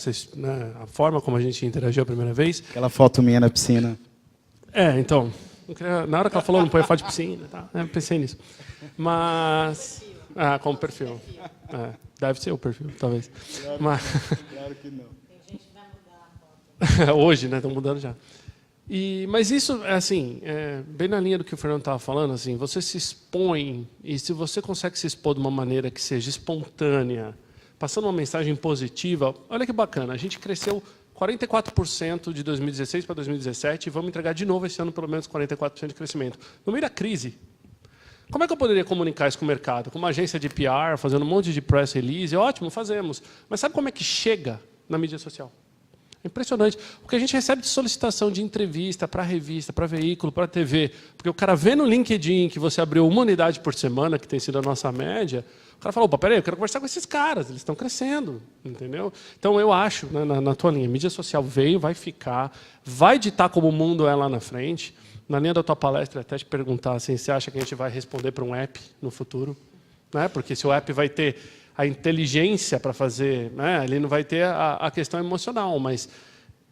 A forma como a gente interagiu a primeira vez. Aquela foto minha na piscina. Então, na hora que ela falou, não põe foto de piscina, tá? Eu pensei nisso. Mas... como perfil. Deve ser o perfil, talvez. Claro que não. Hoje, né? Estão mudando já. Mas isso, assim, bem na linha do que o Fernando estava falando, assim, você se expõe, e se você consegue se expor de uma maneira que seja espontânea, passando uma mensagem positiva, olha que bacana, a gente cresceu 44% de 2016 para 2017, e vamos entregar de novo esse ano pelo menos 44% de crescimento. No meio da crise, como é que eu poderia comunicar isso com o mercado? Com uma agência de PR, fazendo um monte de press release, ótimo, fazemos. Mas sabe como é que chega na mídia social? É impressionante. O que a gente recebe de solicitação de entrevista para revista, para veículo, para TV, porque o cara vê no LinkedIn que você abriu uma unidade por semana, que tem sido a nossa média, o cara fala, opa, peraí, eu quero conversar com esses caras, eles estão crescendo, entendeu? Então, eu acho, né, na tua linha, mídia social veio, vai ficar, vai ditar como o mundo é lá na frente. Na linha da tua palestra, até te perguntar assim, você acha que a gente vai responder para um app no futuro? Né? Porque se o app vai ter a inteligência para fazer, né, ele não vai ter a questão emocional, mas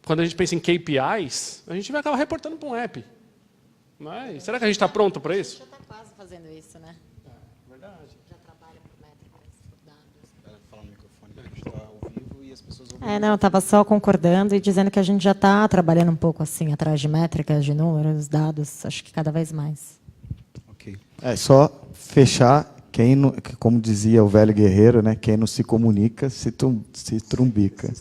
quando a gente pensa em KPIs, a gente vai acabar reportando para um app. Né? Será que a gente está pronto para isso? Já está quase fazendo isso, né? Verdade. Já trabalha com métricas, dados. Fala no microfone, a gente está ao vivo e as pessoas ouvem. Não, estava só concordando e dizendo que a gente já está trabalhando um pouco assim, atrás de métricas, de números, dados, acho que cada vez mais. Ok. Só fechar, como dizia o velho guerreiro, né, quem não se comunica se trumbica.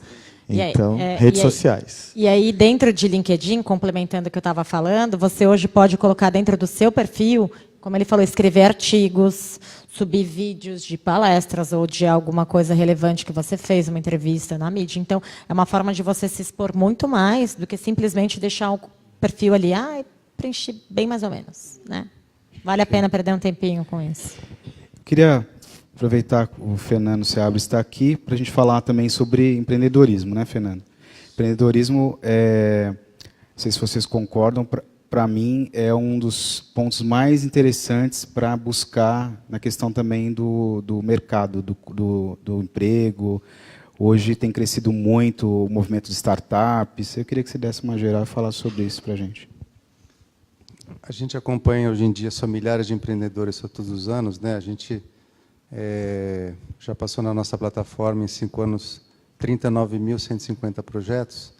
Então, redes sociais. E aí, dentro de LinkedIn, complementando o que eu estava falando, você hoje pode colocar dentro do seu perfil, como ele falou, escrever artigos, subir vídeos de palestras ou de alguma coisa relevante que você fez, uma entrevista na mídia. Então, é uma forma de você se expor muito mais do que simplesmente deixar o perfil ali, preenchi bem mais ou menos. Né? Vale a pena perder um tempinho com isso. Queria aproveitar que o Fernando Seabra está aqui para a gente falar também sobre empreendedorismo, né, Fernando? Empreendedorismo, não sei se vocês concordam, para mim é um dos pontos mais interessantes para buscar na questão também do mercado, do emprego. Hoje tem crescido muito o movimento de startups. Eu queria que você desse uma geral e falasse sobre isso para a gente. A gente acompanha hoje em dia só milhares de empreendedores todos os anos, né? A gente já passou na nossa plataforma em 5 anos 39.150 projetos.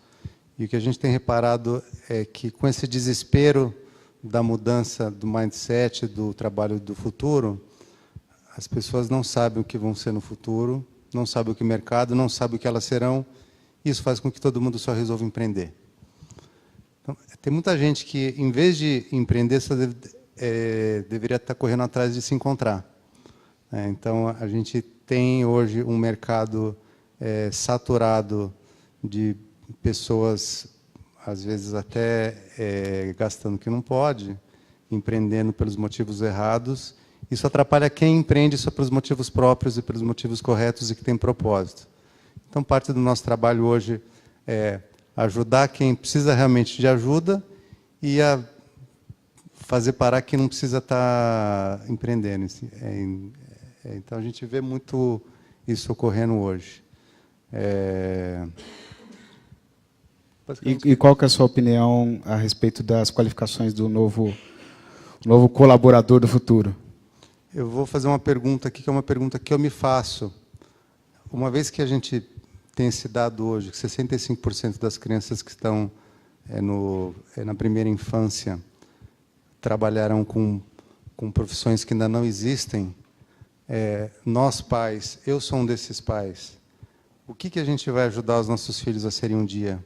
E o que a gente tem reparado é que com esse desespero da mudança do mindset, do trabalho do futuro, as pessoas não sabem o que vão ser no futuro, não sabem o que é mercado, não sabem o que elas serão. Isso faz com que todo mundo só resolva empreender. Então, tem muita gente que, em vez de empreender, só deveria estar correndo atrás de se encontrar. Então, a gente tem hoje um mercado saturado de pessoas, às vezes até gastando o que não pode, empreendendo pelos motivos errados. Isso atrapalha quem empreende só pelos motivos próprios e pelos motivos corretos e que tem propósito. Então, parte do nosso trabalho hoje é ajudar quem precisa realmente de ajuda e a fazer parar quem não precisa estar empreendendo. Então, a gente vê muito isso ocorrendo hoje. E qual que é a sua opinião a respeito das qualificações do novo colaborador do futuro? Eu vou fazer uma pergunta aqui, que é uma pergunta que eu me faço. Uma vez que a gente tem esse dado hoje, que 65% das crianças que estão na primeira infância trabalharam com profissões que ainda não existem, nós pais, eu sou um desses pais, o que a gente vai ajudar os nossos filhos a serem um dia?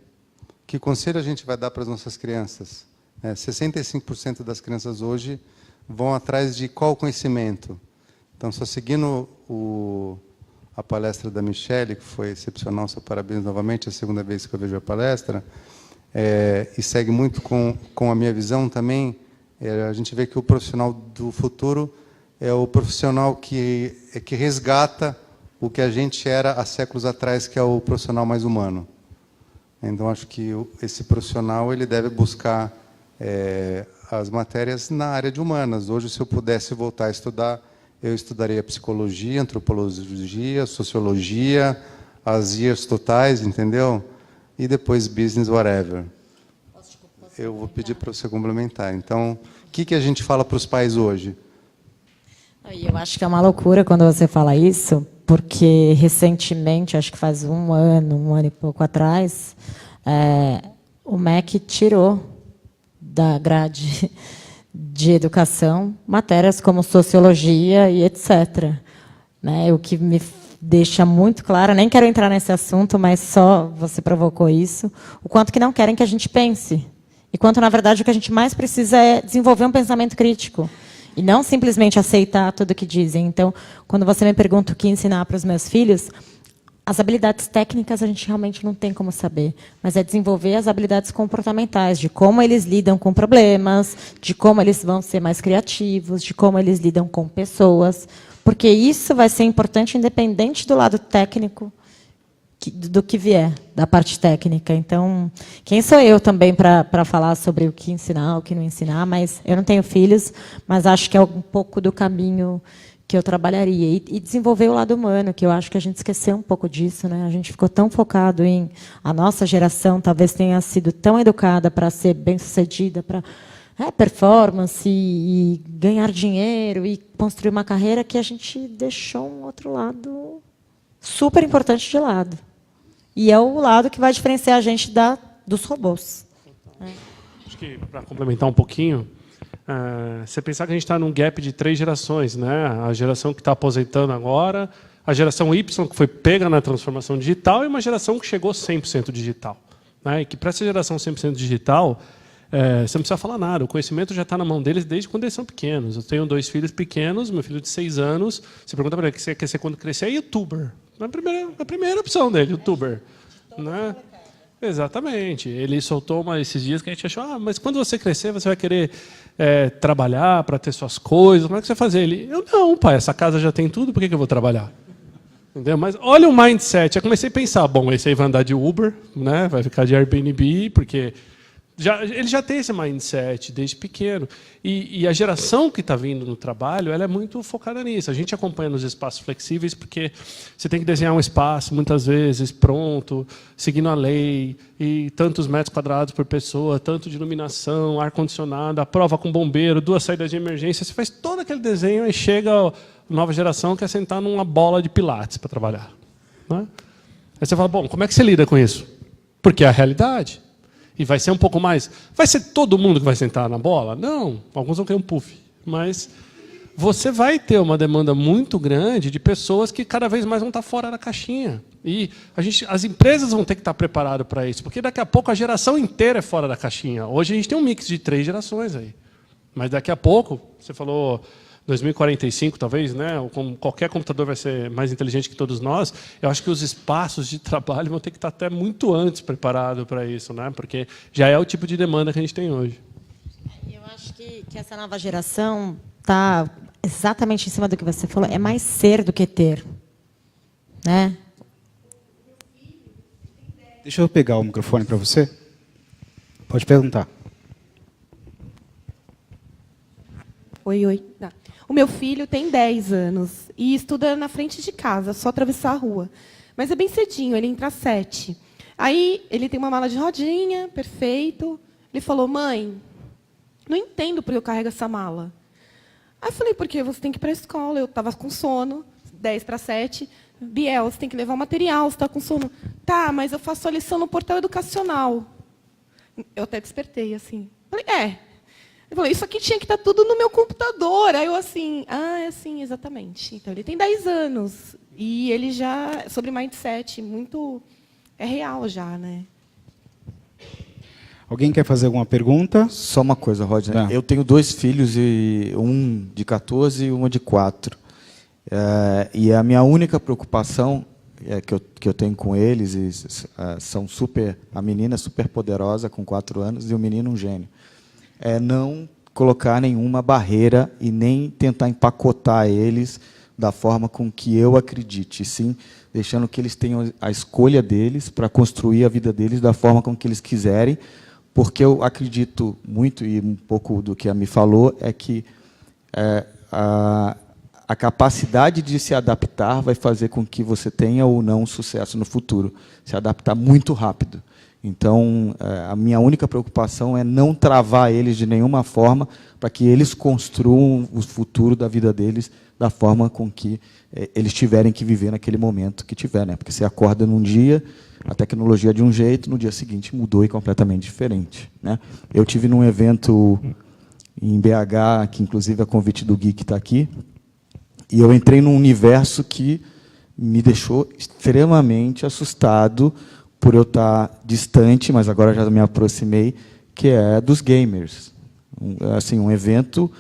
Que conselho a gente vai dar para as nossas crianças? 65% das crianças hoje vão atrás de qual conhecimento? Então, só seguindo a palestra da Michele, que foi excepcional, só parabéns novamente, é a segunda vez que eu vejo a palestra, e segue muito com a minha visão também, a gente vê que o profissional do futuro é o profissional que resgata o que a gente era há séculos atrás, que é o profissional mais humano. Então, acho que esse profissional ele deve buscar as matérias na área de humanas. Hoje, se eu pudesse voltar a estudar, eu estudaria psicologia, antropologia, sociologia, as IAs totais, entendeu? E depois business, whatever. Eu vou pedir para você complementar. Então, o que a gente fala para os pais hoje? Eu acho que é uma loucura quando você fala isso, porque recentemente, acho que faz um ano e pouco atrás, o MEC tirou da grade de educação matérias como sociologia e etc. O que me deixa muito claro, nem quero entrar nesse assunto, mas só você provocou isso, o quanto que não querem que a gente pense. E quanto, na verdade, o que a gente mais precisa é desenvolver um pensamento crítico. E não simplesmente aceitar tudo o que dizem. Então, quando você me pergunta o que ensinar para os meus filhos, as habilidades técnicas a gente realmente não tem como saber, mas é desenvolver as habilidades comportamentais, de como eles lidam com problemas, de como eles vão ser mais criativos, de como eles lidam com pessoas, porque isso vai ser importante independente do lado técnico do que vier, da parte técnica. Então, quem sou eu também para falar sobre o que ensinar, o que não ensinar, mas eu não tenho filhos, mas acho que é um pouco do caminho que eu trabalharia. E desenvolver o lado humano, que eu acho que a gente esqueceu um pouco disso, né? A gente ficou tão focado em... A nossa geração talvez tenha sido tão educada para ser bem-sucedida, para performance e ganhar dinheiro e construir uma carreira, que a gente deixou um outro lado super importante de lado. E é o lado que vai diferenciar a gente dos robôs. Acho que, para complementar um pouquinho, você pensar que a gente está num gap de 3 gerações, né? A geração que está aposentando agora, a geração Y, que foi pega na transformação digital, e uma geração que chegou 100% digital. Né? E que, para essa geração 100% digital, você não precisa falar nada, o conhecimento já está na mão deles desde quando eles são pequenos. Eu tenho 2 filhos pequenos, meu filho de 6 anos, você pergunta para ele o que você quer ser quando crescer, é youtuber. A primeira opção dele, youtuber. Né? Exatamente. Ele soltou esses dias que a gente achou, mas quando você crescer, você vai querer trabalhar para ter suas coisas, como é que você vai fazer? Ele, eu não, pai, essa casa já tem tudo, por que eu vou trabalhar? Entendeu? Mas olha o mindset. Eu comecei a pensar, bom, esse aí vai andar de Uber, né? Vai ficar de Airbnb, porque ele já tem esse mindset desde pequeno. E a geração que está vindo no trabalho, ela é muito focada nisso. A gente acompanha nos espaços flexíveis, porque você tem que desenhar um espaço, muitas vezes, pronto, seguindo a lei, e tantos metros quadrados por pessoa, tanto de iluminação, ar-condicionado, a prova com bombeiro, 2 saídas de emergência. Você faz todo aquele desenho e chega a nova geração que quer sentar numa bola de pilates para trabalhar. Né? Aí você fala, bom, como é que você lida com isso? Porque é a realidade. E vai ser um pouco mais... Vai ser todo mundo que vai sentar na bola? Não, alguns vão ter um puff. Mas você vai ter uma demanda muito grande de pessoas que cada vez mais vão estar fora da caixinha. E as empresas vão ter que estar preparadas para isso, porque daqui a pouco a geração inteira é fora da caixinha. Hoje a gente tem um mix de 3 gerações aí. Mas daqui a pouco, você falou 2045 talvez, né? Qualquer computador vai ser mais inteligente que todos nós. Eu acho que os espaços de trabalho vão ter que estar até muito antes preparados para isso, né? Porque já é o tipo de demanda que a gente tem hoje. Eu acho que essa nova geração está exatamente em cima do que você falou. É mais ser do que ter, né? Deixa eu pegar o microfone para você. Pode perguntar. Oi. Tá. O meu filho tem 10 anos e estuda na frente de casa, só atravessar a rua. Mas é bem cedinho, ele entra às 7. Aí ele tem uma mala de rodinha, perfeito. Ele falou, mãe, não entendo por que eu carrego essa mala. Aí eu falei, porque você tem que ir para a escola. Eu estava com sono, 10 para 7. Biel, você tem que levar o material, você está com sono. Tá, mas eu faço a lição no portal educacional. Eu até despertei, assim. Falei, Eu falei, isso aqui tinha que estar tudo no meu computador. Aí eu assim, é assim, exatamente. Então, ele tem 10 anos. E ele já, sobre mindset, muito... É real já, né? Alguém quer fazer alguma pergunta? Só uma coisa, Rodney. Eu tenho 2 filhos, um de 14 e uma de 4. E a minha única preocupação que eu tenho com eles, a menina é super poderosa, com 4 anos, e o menino um gênio. É não colocar nenhuma barreira e nem tentar empacotar eles da forma com que eu acredite, sim, deixando que eles tenham a escolha deles para construir a vida deles da forma com que eles quiserem, porque eu acredito muito, e um pouco do que a Mi falou, é que a capacidade de se adaptar vai fazer com que você tenha ou não sucesso no futuro, se adaptar muito rápido. Então, a minha única preocupação é não travar eles de nenhuma forma para que eles construam o futuro da vida deles da forma com que eles tiverem que viver naquele momento que tiver. Né? Porque você acorda num dia, a tecnologia é de um jeito, no dia seguinte mudou e completamente diferente. Né? Eu tive num evento em BH, que inclusive a convite do Gui que está aqui, e eu entrei num universo que me deixou extremamente assustado, por eu estar distante, mas agora já me aproximei, que é dos gamers. Um evento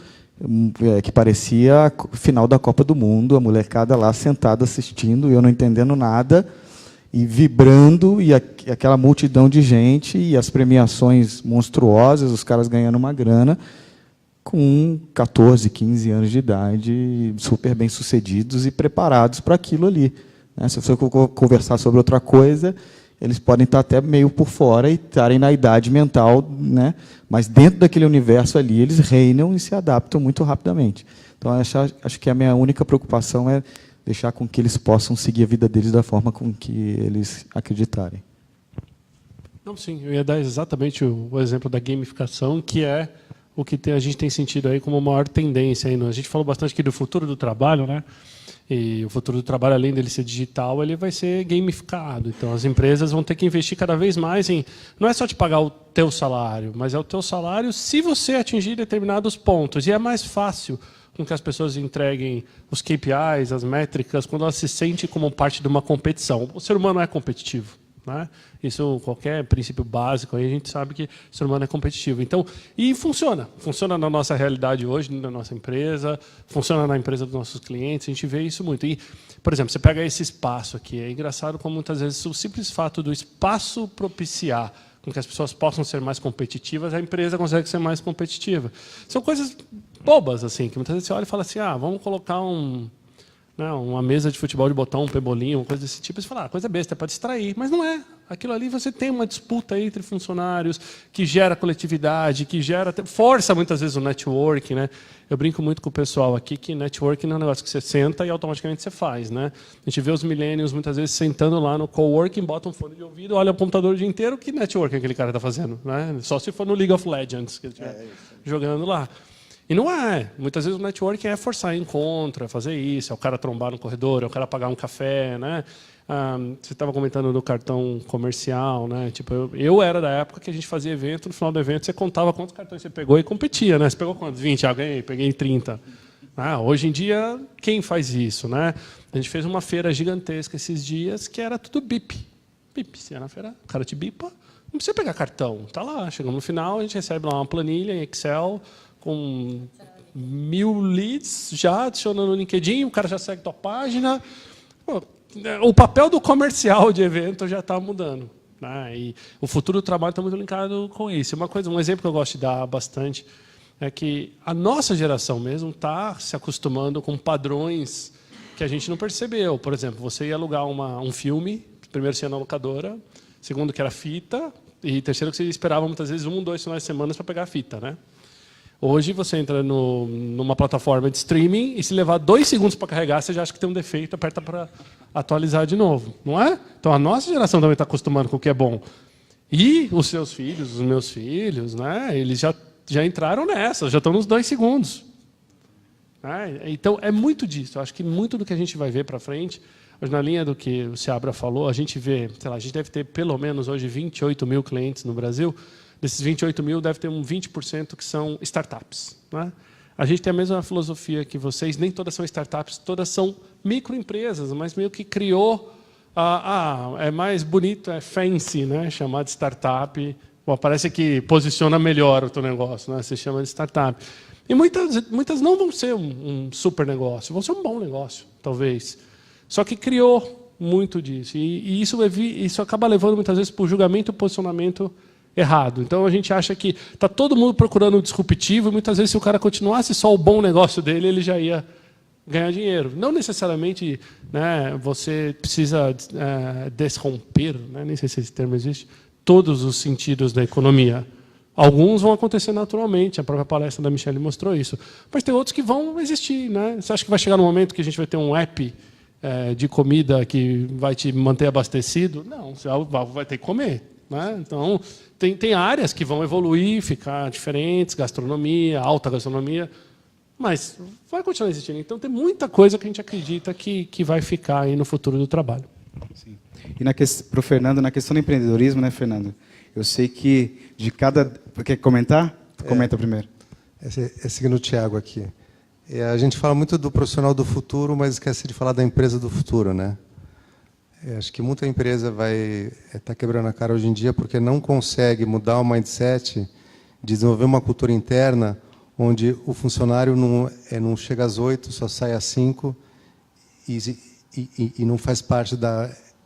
que parecia o final da Copa do Mundo, a molecada lá sentada assistindo, eu não entendendo nada, e vibrando, e aquela multidão de gente, e as premiações monstruosas, os caras ganhando uma grana, com 14, 15 anos de idade, super bem-sucedidos e preparados para aquilo ali. Né? Se você for conversar sobre outra coisa, eles podem estar até meio por fora e estarem na idade mental, né? Mas dentro daquele universo ali, eles reinam e se adaptam muito rapidamente. Então, acho que a minha única preocupação é deixar com que eles possam seguir a vida deles da forma com que eles acreditarem. Não, sim, eu ia dar exatamente o exemplo da gamificação, que é o que a gente tem sentido aí como a maior tendência. Aí, a gente falou bastante aqui do futuro do trabalho, né? E o futuro do trabalho, além dele ser digital, ele vai ser gamificado. Então, as empresas vão ter que investir cada vez mais em... Não é só te pagar o teu salário, mas é o teu salário se você atingir determinados pontos. E é mais fácil com que as pessoas entreguem os KPIs, as métricas, quando elas se sentem como parte de uma competição. O ser humano é competitivo. Né? Isso, qualquer princípio básico, aí a gente sabe que o ser humano é competitivo. Então, e funciona. Funciona na nossa realidade hoje, na nossa empresa, funciona na empresa dos nossos clientes, a gente vê isso muito. E, por exemplo, você pega esse espaço aqui, é engraçado como muitas vezes o simples fato do espaço propiciar com que as pessoas possam ser mais competitivas, a empresa consegue ser mais competitiva. São coisas bobas, assim, que muitas vezes você olha e fala assim, vamos colocar uma mesa de futebol de botão, um pebolinho, uma coisa desse tipo, e você fala, coisa besta, é para distrair. Mas não é. Aquilo ali você tem uma disputa entre funcionários que gera coletividade, que gera... Força muitas vezes o network, né? Eu brinco muito com o pessoal aqui que network não é um negócio que você senta e automaticamente você faz, né? A gente vê os millennials muitas vezes sentando lá no coworking, bota um fone de ouvido, olha o computador o dia inteiro, que network aquele cara está fazendo, né? Só se for no League of Legends, que ele estiver jogando lá. E não é. Muitas vezes o networking é forçar encontro, é fazer isso, é o cara trombar no corredor, é o cara pagar um café, né? Você estava comentando do cartão comercial, né? Tipo, eu era da época que a gente fazia evento, no final do evento você contava quantos cartões você pegou e competia, né? Você pegou quantos? 20? Peguei 30. Hoje em dia, quem faz isso, né? A gente fez uma feira gigantesca esses dias que era tudo bip. Bip. Você ia na feira, o cara te bipa, não precisa pegar cartão. Tá lá, chegamos no final, a gente recebe lá uma planilha em Excel com 1000 leads, já adicionando no LinkedIn, o cara já segue tua página. Pô, o papel do comercial de evento já está mudando. Né? E o futuro do trabalho está muito linkado com isso. Um exemplo que eu gosto de dar bastante é que a nossa geração mesmo está se acostumando com padrões que a gente não percebeu. Por exemplo, você ia alugar um filme, primeiro você ia na locadora, segundo que era fita, e terceiro que você esperava muitas vezes 1, 2 finais de semana para pegar a fita. Né? Hoje você entra numa plataforma de streaming e se levar 2 segundos para carregar, você já acha que tem um defeito, aperta para atualizar de novo, não é? Então a nossa geração também está acostumando com o que é bom. E os seus filhos, os meus filhos, né? Eles já entraram nessa, já estão nos 2 segundos. Então é muito disso. Eu acho que muito do que a gente vai ver para frente, hoje na linha do que o Seabra falou, a gente vê, sei lá, a gente deve ter pelo menos hoje 28 mil clientes no Brasil. Desses 28 mil, deve ter um 20% que são startups. Né? A gente tem a mesma filosofia que vocês, nem todas são startups, todas são microempresas, mas meio que criou, é mais bonito, é fancy, né? Chamar de startup. Bom, parece que posiciona melhor o teu negócio, né? Você chama de startup. E muitas não vão ser um super negócio, vão ser um bom negócio, talvez. Só que criou muito disso. E isso acaba levando, muitas vezes, para o julgamento e o posicionamento errado. Então, a gente acha que está todo mundo procurando o disruptivo, e muitas vezes, se o cara continuasse só o bom negócio dele, ele já ia ganhar dinheiro. Não necessariamente, né, você precisa desromper, né, nem sei se esse termo existe, todos os sentidos da economia. Alguns vão acontecer naturalmente, a própria palestra da Michelle mostrou isso. Mas tem outros que vão existir. Né? Você acha que vai chegar no momento que a gente vai ter um app de comida que vai te manter abastecido? Não, você vai ter que comer. Né? Então, tem áreas que vão evoluir, ficar diferentes, gastronomia, alta gastronomia, mas vai continuar existindo. Então, tem muita coisa que a gente acredita que vai ficar aí no futuro do trabalho. Sim. E para o Fernando, na questão do empreendedorismo, né, Fernando? Eu sei que de cada... Quer comentar? Comenta primeiro. Seguindo o Thiago aqui. A gente fala muito do profissional do futuro, mas esquece de falar da empresa do futuro, né? Acho que muita empresa vai estar quebrando a cara hoje em dia porque não consegue mudar o mindset, desenvolver uma cultura interna onde o funcionário não chega às 8, só sai às 5 e não faz parte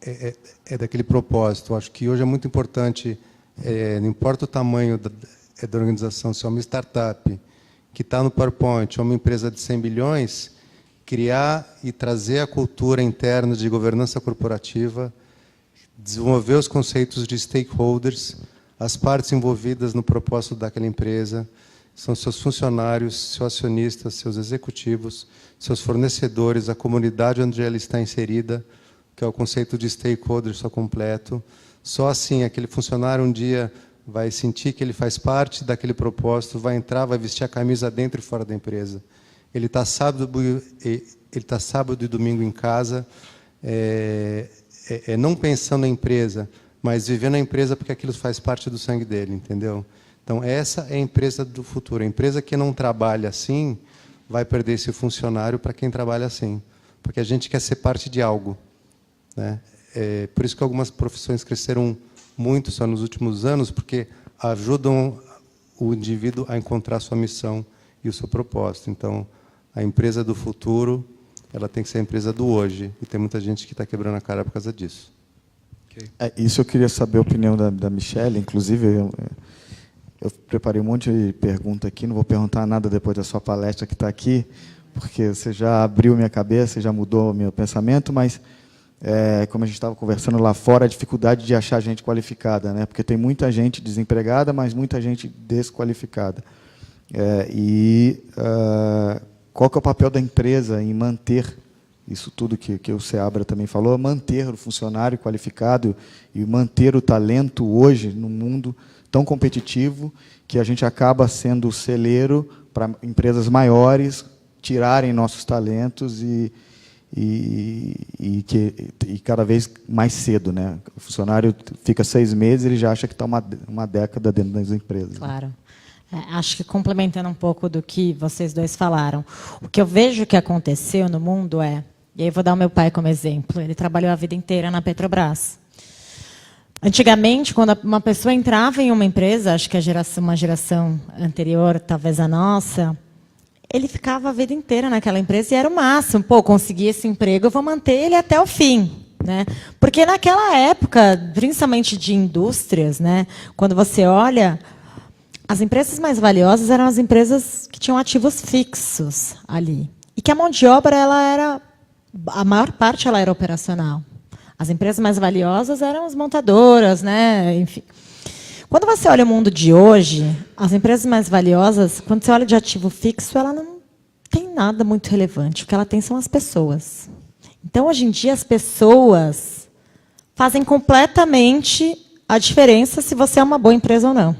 é daquele propósito. Eu acho que hoje é muito importante, não importa o tamanho da organização, se é uma startup que está no PowerPoint ou uma empresa de 100 bilhões, criar e trazer a cultura interna de governança corporativa, desenvolver os conceitos de stakeholders, as partes envolvidas no propósito daquela empresa, são seus funcionários, seus acionistas, seus executivos, seus fornecedores, a comunidade onde ela está inserida, que é o conceito de stakeholder só completo. Só assim aquele funcionário um dia vai sentir que ele faz parte daquele propósito, vai entrar, vai vestir a camisa dentro e fora da empresa. Ele está sábado e domingo em casa, não pensando na empresa, mas vivendo a empresa porque aquilo faz parte do sangue dele, entendeu? Então, essa é a empresa do futuro. A empresa que não trabalha assim vai perder esse funcionário para quem trabalha assim, porque a gente quer ser parte de algo, né? Por isso que algumas profissões cresceram muito só nos últimos anos, porque ajudam o indivíduo a encontrar a sua missão e o seu propósito. Então, a empresa do futuro, ela tem que ser a empresa do hoje, e tem muita gente que está quebrando a cara por causa disso. Isso eu queria saber a opinião da Michelle, inclusive eu preparei um monte de pergunta aqui, não vou perguntar nada depois da sua palestra que está aqui, porque você já abriu minha cabeça, já mudou o meu pensamento, mas, como a gente estava conversando lá fora, a dificuldade de achar gente qualificada, né? Porque tem muita gente desempregada, mas muita gente desqualificada. Qual que é o papel da empresa em manter isso tudo que o Seabra também falou, manter o funcionário qualificado e manter o talento hoje no mundo tão competitivo que a gente acaba sendo o celeiro para empresas maiores tirarem nossos talentos e cada vez mais cedo, né? O funcionário fica 6 meses, ele já acha que está uma década dentro das empresas. Claro. Acho que complementando um pouco do que vocês dois falaram, o que eu vejo que aconteceu no mundo e aí eu vou dar o meu pai como exemplo, ele trabalhou a vida inteira na Petrobras. Antigamente, quando uma pessoa entrava em uma empresa, acho que uma geração anterior, talvez a nossa, ele ficava a vida inteira naquela empresa e era o máximo. Pô, consegui esse emprego, eu vou manter ele até o fim, né? Porque naquela época, principalmente de indústrias, né, quando você olha, as empresas mais valiosas eram as empresas que tinham ativos fixos ali. E que a mão de obra, a maior parte ela era operacional. As empresas mais valiosas eram as montadoras, né? Enfim. Quando você olha o mundo de hoje, as empresas mais valiosas, quando você olha de ativo fixo, ela não tem nada muito relevante. O que ela tem são as pessoas. Então, hoje em dia, as pessoas fazem completamente a diferença se você é uma boa empresa ou não.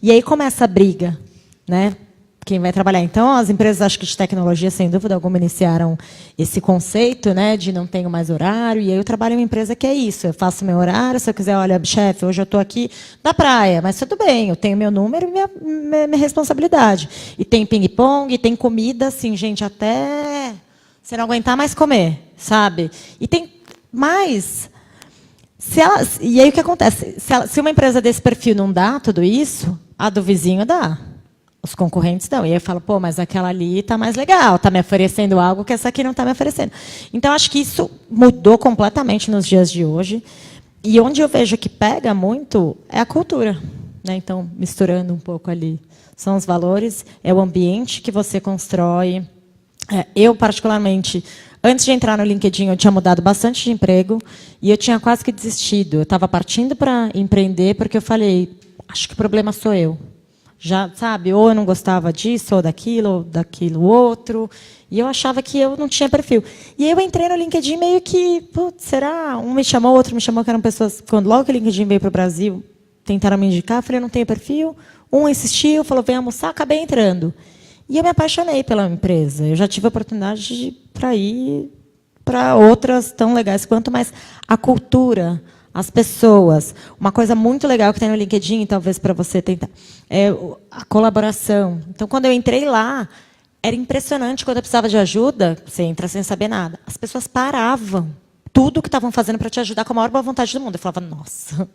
E aí começa a briga, né? Quem vai trabalhar. Então, as empresas, acho que de tecnologia, sem dúvida alguma, iniciaram esse conceito, né, de não tenho mais horário, e aí eu trabalho em uma empresa que é isso, eu faço meu horário, se eu quiser, olha, chefe, hoje eu estou aqui na praia, mas tudo bem, eu tenho meu número e minha responsabilidade. E tem ping-pong, e tem comida, assim, gente, até você não aguentar mais comer, sabe? E tem mais... E aí o que acontece? Se uma empresa desse perfil não dá tudo isso, a do vizinho dá. Os concorrentes dão. E aí eu falo, pô, mas aquela ali está mais legal, está me oferecendo algo que essa aqui não está me oferecendo. Então, acho que isso mudou completamente nos dias de hoje. E onde eu vejo que pega muito é a cultura, né? Então, misturando um pouco ali, são os valores, é o ambiente que você constrói. Eu, particularmente, antes de entrar no LinkedIn, eu tinha mudado bastante de emprego e eu tinha quase que desistido. Eu estava partindo para empreender porque eu falei, acho que o problema sou eu. Já, sabe, ou eu não gostava disso, ou daquilo outro, e eu achava que eu não tinha perfil. E aí eu entrei no LinkedIn meio que, putz, será? Um me chamou, outro me chamou, que eram pessoas, quando logo que o LinkedIn veio para o Brasil, tentaram me indicar, eu falei, eu não tenho perfil. Um insistiu, falou, vem almoçar, acabei entrando. E eu me apaixonei pela empresa. Eu já tive a oportunidade para ir para outras tão legais quanto, mas a cultura, as pessoas. Uma coisa muito legal que tem no LinkedIn, talvez para você tentar, é a colaboração. Então, quando eu entrei lá, era impressionante, quando eu precisava de ajuda, você entra sem saber nada, as pessoas paravam tudo o que estavam fazendo para te ajudar com a maior boa vontade do mundo. Eu falava, nossa,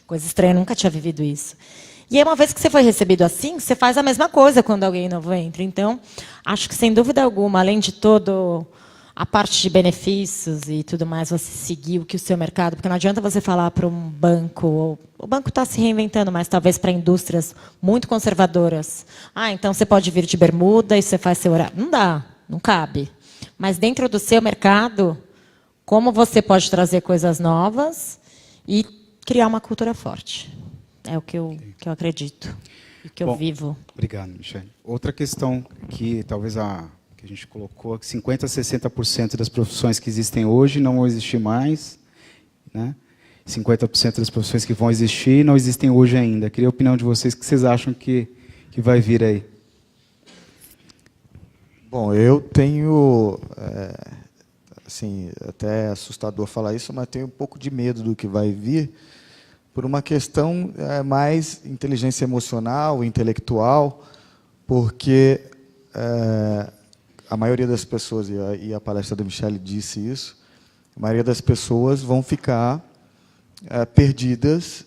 coisa estranha, eu nunca tinha vivido isso. E aí, uma vez que você foi recebido assim, você faz a mesma coisa quando alguém novo entra. Então, acho que, sem dúvida alguma, além de todo a parte de benefícios e tudo mais, você seguir o que o seu mercado... Porque não adianta você falar para um banco... O banco está se reinventando, mas talvez para indústrias muito conservadoras. Então você pode vir de bermuda e você faz seu horário. Não dá, não cabe. Mas dentro do seu mercado, como você pode trazer coisas novas e criar uma cultura forte? É o que eu acredito e que eu vivo. Obrigado, Michele. Outra questão que talvez que a gente colocou, que 50% a 60% das profissões que existem hoje não vão existir mais, né? 50% das profissões que vão existir não existem hoje ainda. Queria a opinião de vocês, o que vocês acham que vai vir aí? Bom, eu tenho, assim, até assustador falar isso, mas tenho um pouco de medo do que vai vir, por uma questão mais inteligência emocional, intelectual, porque a maioria das pessoas, e a palestra da Michele disse isso, a maioria das pessoas vão ficar perdidas.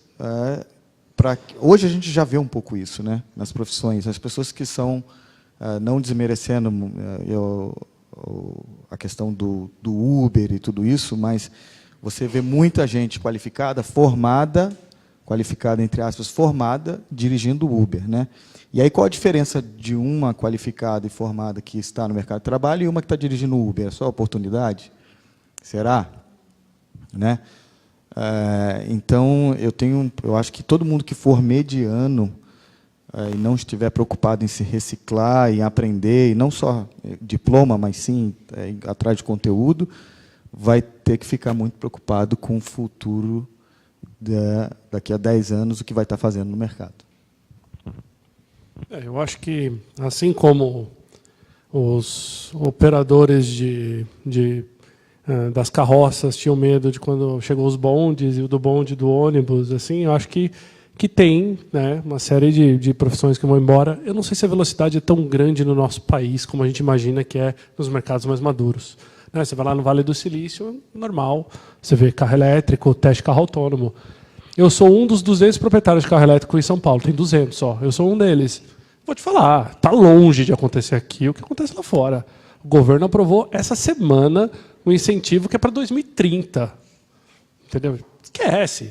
Hoje a gente já vê um pouco isso, né, nas profissões. As pessoas que são, não desmerecendo a questão do Uber e tudo isso, mas você vê muita gente qualificada, qualificada entre aspas, formada, dirigindo Uber, né? E aí qual a diferença de uma qualificada e formada que está no mercado de trabalho e uma que está dirigindo Uber? É só oportunidade? Será? Né? Então, eu acho que todo mundo que for mediano e não estiver preocupado em se reciclar, em aprender, e não só diploma, mas sim atrás de conteúdo, vai ter que ficar muito preocupado com o futuro daqui a 10 anos, o que vai estar fazendo no mercado. Eu acho que, assim como os operadores das carroças tinham medo de quando chegou os bondes e o do bonde do ônibus, assim, eu acho que tem, né, uma série de profissões que vão embora. Eu não sei se a velocidade é tão grande no nosso país como a gente imagina que é nos mercados mais maduros. Né, você vai lá no Vale do Silício, normal, você vê carro elétrico, teste de carro autônomo. Eu sou um dos 200 proprietários de carro elétrico em São Paulo, tem 200 só, eu sou um deles. Vou te falar, está longe de acontecer aqui o que acontece lá fora. O governo aprovou essa semana um incentivo que é para 2030. Entendeu? Esquece.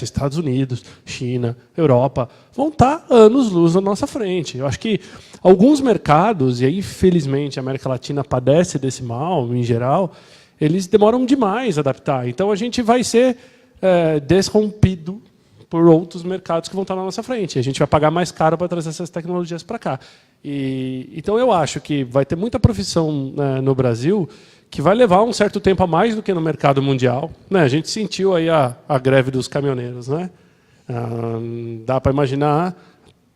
Estados Unidos, China, Europa, vão estar anos-luz na nossa frente. Eu acho que alguns mercados, e aí, infelizmente, a América Latina padece desse mal, em geral, eles demoram demais a adaptar. Então, a gente vai ser desrompido por outros mercados que vão estar na nossa frente. A gente vai pagar mais caro para trazer essas tecnologias para cá. Então, eu acho que vai ter muita profissão no Brasil que vai levar um certo tempo a mais do que no mercado mundial. Né? A gente sentiu aí a greve dos caminhoneiros. Né? Dá para imaginar,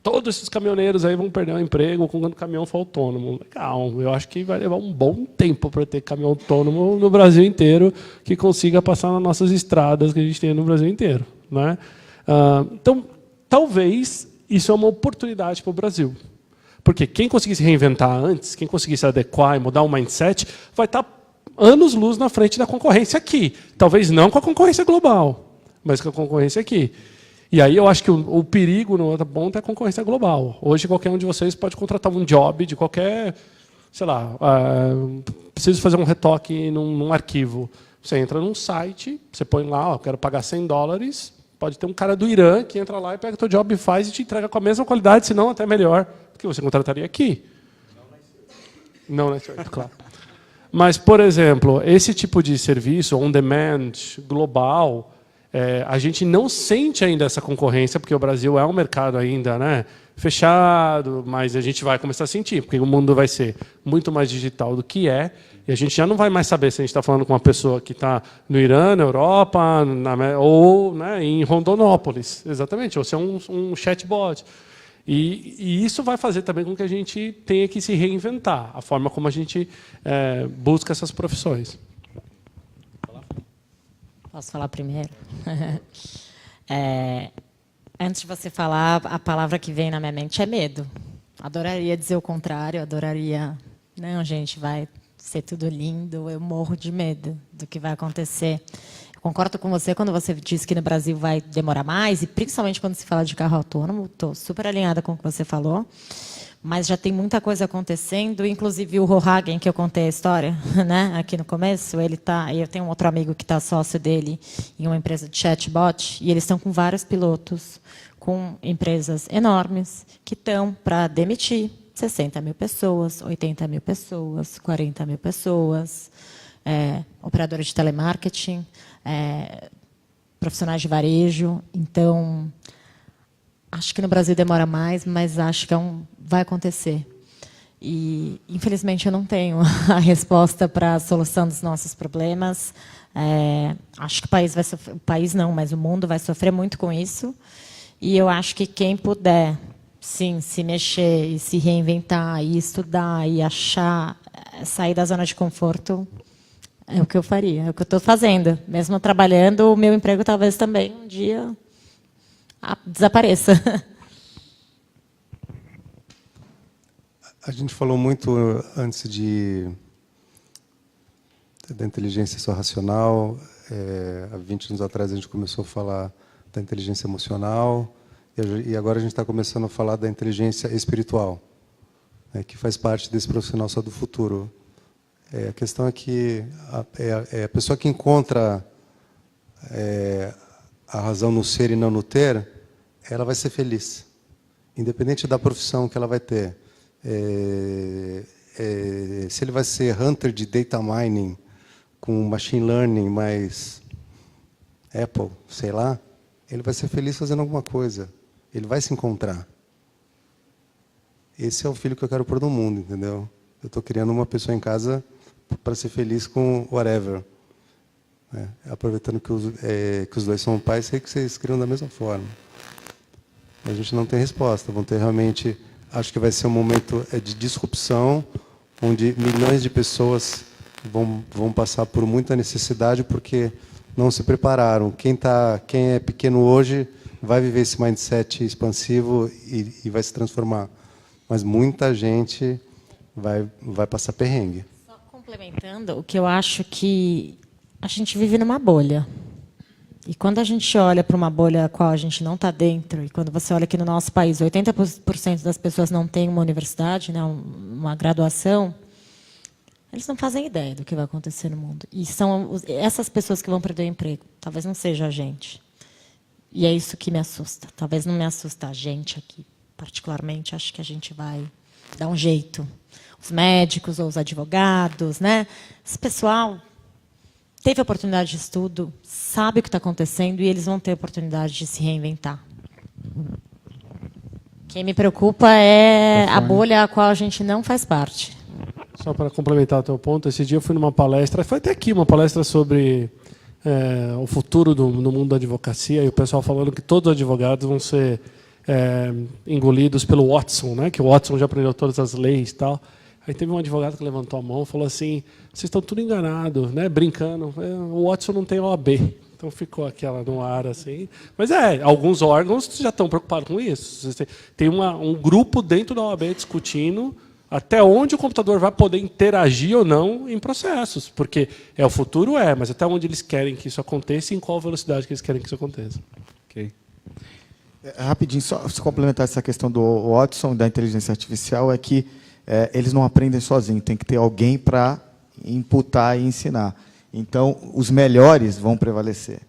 todos esses caminhoneiros aí vão perder o emprego quando o caminhão for autônomo. Legal, eu acho que vai levar um bom tempo para ter caminhão autônomo no Brasil inteiro que consiga passar nas nossas estradas que a gente tem no Brasil inteiro. Né? Então, talvez isso é uma oportunidade para o Brasil. Porque quem conseguir se reinventar antes, quem conseguir se adequar e mudar o mindset, vai estar anos-luz na frente da concorrência aqui. Talvez não com a concorrência global, mas com a concorrência aqui. E aí eu acho que o perigo no outro ponto é a concorrência global. Hoje, qualquer um de vocês pode contratar um job de qualquer, sei lá, preciso fazer um retoque num arquivo. Você entra num site, você põe lá, quero pagar $100, pode ter um cara do Irã que entra lá e pega o teu job e faz e te entrega com a mesma qualidade, se não até melhor, que você contrataria aqui. Não na Search, claro. Mas, por exemplo, esse tipo de serviço, on-demand, global, a gente não sente ainda essa concorrência, porque o Brasil é um mercado ainda, né, fechado, mas a gente vai começar a sentir, porque o mundo vai ser muito mais digital do que é, e a gente já não vai mais saber se a gente está falando com uma pessoa que está no Irã, na Europa, ou, né, em Rondonópolis, exatamente, ou se é um chatbot. E isso vai fazer também com que a gente tenha que se reinventar, a forma como a gente busca essas profissões. Posso falar primeiro? Antes de você falar, a palavra que vem na minha mente é medo. Adoraria dizer o contrário, adoraria... Não, gente, vai ser tudo lindo, eu morro de medo do que vai acontecer. Concordo com você quando você disse que no Brasil vai demorar mais, e principalmente quando se fala de carro autônomo. Estou super alinhada com o que você falou. Mas já tem muita coisa acontecendo, inclusive o Rohagen, que eu contei a história, né, aqui no começo, eu tenho um outro amigo que está sócio dele em uma empresa de chatbot, e eles estão com vários pilotos, com empresas enormes, que estão para demitir 60 mil pessoas, 80 mil pessoas, 40 mil pessoas, operadores de telemarketing, profissionais de varejo. Então, acho que no Brasil demora mais, mas acho que vai acontecer. E, infelizmente, eu não tenho a resposta para a solução dos nossos problemas. Acho que o país vai sofrer, o país não, mas o mundo vai sofrer muito com isso. E eu acho que quem puder, sim, se mexer e se reinventar e estudar e sair da zona de conforto, é o que eu faria, é o que eu estou fazendo. Mesmo trabalhando, o meu emprego talvez também um dia desapareça. A gente falou muito antes da inteligência só racional. Há 20 anos atrás a gente começou a falar da inteligência emocional, e agora a gente está começando a falar da inteligência espiritual, né, que faz parte desse profissional só do futuro. A questão é que a pessoa que encontra a razão no ser e não no ter, ela vai ser feliz, independente da profissão que ela vai ter. Se ele vai ser hunter de data mining, com machine learning, mais Apple, sei lá, ele vai ser feliz fazendo alguma coisa. Ele vai se encontrar. Esse é o filho que eu quero pôr no mundo, entendeu? Eu estou criando uma pessoa em casa para ser feliz com whatever. Aproveitando que os dois são pais, sei que vocês criam da mesma forma. A gente não tem resposta. Vão ter realmente... Acho que vai ser um momento de disrupção, onde milhões de pessoas vão passar por muita necessidade porque não se prepararam. Quem é pequeno hoje vai viver esse mindset expansivo e vai se transformar. Mas muita gente vai passar perrengue. Só complementando, o que eu acho que a gente vive numa bolha. E quando a gente olha para uma bolha a qual a gente não está dentro, e quando você olha aqui no nosso país, 80% das pessoas não têm uma universidade, né, uma graduação, eles não fazem ideia do que vai acontecer no mundo. E são essas pessoas que vão perder o emprego. Talvez não seja a gente. E é isso que me assusta. Talvez não me assusta a gente aqui, particularmente. Acho que a gente vai dar um jeito. Os médicos ou os advogados, né? Esse pessoal teve oportunidade de estudo, sabe o que está acontecendo e eles vão ter oportunidade de se reinventar. Quem me preocupa é a bolha a qual a gente não faz parte. Só para complementar o teu ponto, esse dia eu fui numa palestra, foi até aqui uma palestra sobre o futuro no mundo da advocacia, e o pessoal falando que todos os advogados vão ser engolidos pelo Watson, né? Que o Watson já aprendeu todas as leis e tal. Aí teve um advogado que levantou a mão e falou assim: vocês estão tudo enganados, né? Brincando. O Watson não tem OAB. Então ficou aquela no ar assim. Mas alguns órgãos já estão preocupados com isso. Tem um grupo dentro da OAB discutindo até onde o computador vai poder interagir ou não em processos. Porque o futuro mas até onde eles querem que isso aconteça e em qual velocidade que eles querem que isso aconteça. Ok. Rapidinho, só se complementar essa questão do Watson, da inteligência artificial, é que eles não aprendem sozinhos, tem que ter alguém para imputar e ensinar. Então, os melhores vão prevalecer.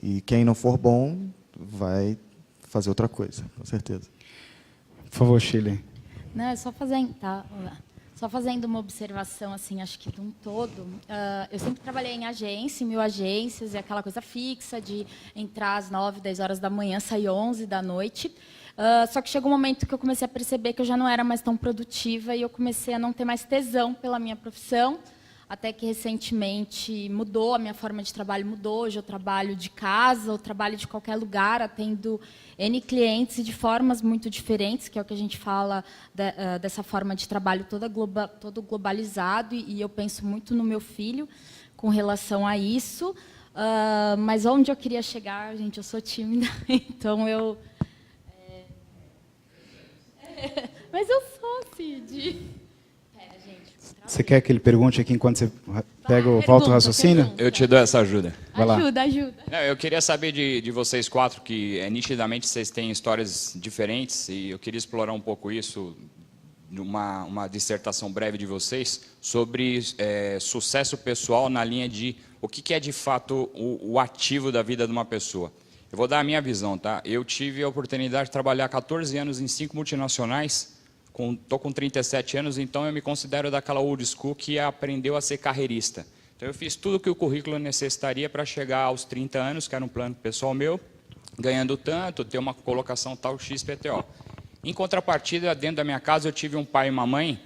E quem não for bom vai fazer outra coisa, com certeza. Por favor, Shirley. Não, é só fazendo uma observação, assim, acho que de um todo. Eu sempre trabalhei em agência, em 1000 agências, e aquela coisa fixa de entrar às 9, 10 horas da manhã, sair 11 da noite. Só que chegou um momento que eu comecei a perceber que eu já não era mais tão produtiva e eu comecei a não ter mais tesão pela minha profissão, até que recentemente mudou, a minha forma de trabalho mudou. Hoje eu trabalho de casa, eu trabalho de qualquer lugar, atendo N clientes e de formas muito diferentes, que é o que a gente fala dessa forma de trabalho todo globalizado, e eu penso muito no meu filho com relação a isso. Mas onde eu queria chegar, gente, eu sou tímida, então eu... Mas eu sou, Cid. Você quer que ele pergunte aqui enquanto você volta o raciocínio? Eu te dou essa ajuda. Vai lá. Ajuda. Não, eu queria saber de vocês quatro, que nitidamente vocês têm histórias diferentes, e eu queria explorar um pouco isso, uma dissertação breve de vocês, sobre sucesso pessoal na linha de o que é de fato o ativo da vida de uma pessoa. Eu vou dar a minha visão, tá? Eu tive a oportunidade de trabalhar 14 anos em 5 multinacionais, estou com 37 anos, então eu me considero daquela old school que aprendeu a ser carreirista. Então eu fiz tudo o que o currículo necessitaria para chegar aos 30 anos, que era um plano pessoal meu, ganhando tanto, ter uma colocação tal XPTO. Em contrapartida, dentro da minha casa, eu tive um pai e uma mãe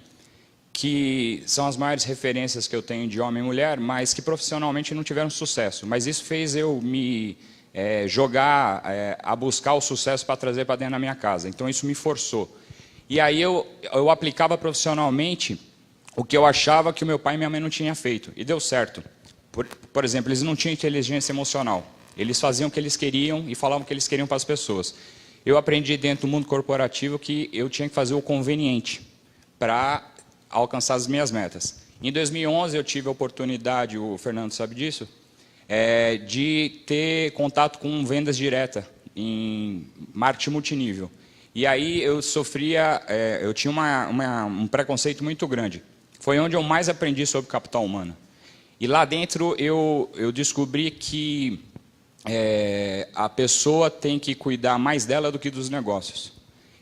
que são as maiores referências que eu tenho de homem e mulher, mas que profissionalmente não tiveram sucesso. Mas isso fez eu me jogar a buscar o sucesso para trazer para dentro da minha casa. Então isso me forçou. E aí eu aplicava profissionalmente o que eu achava que o meu pai e minha mãe não tinham feito. E deu certo. Por exemplo, eles não tinham inteligência emocional. Eles faziam o que eles queriam e falavam o que eles queriam para as pessoas. Eu aprendi dentro do mundo corporativo que eu tinha que fazer o conveniente para alcançar as minhas metas. Em 2011 eu tive a oportunidade, o Fernando sabe disso, de ter contato com vendas diretas em marketing multinível. E aí eu sofria, eu tinha um preconceito muito grande. Foi onde eu mais aprendi sobre capital humano. E lá dentro eu descobri que a pessoa tem que cuidar mais dela do que dos negócios.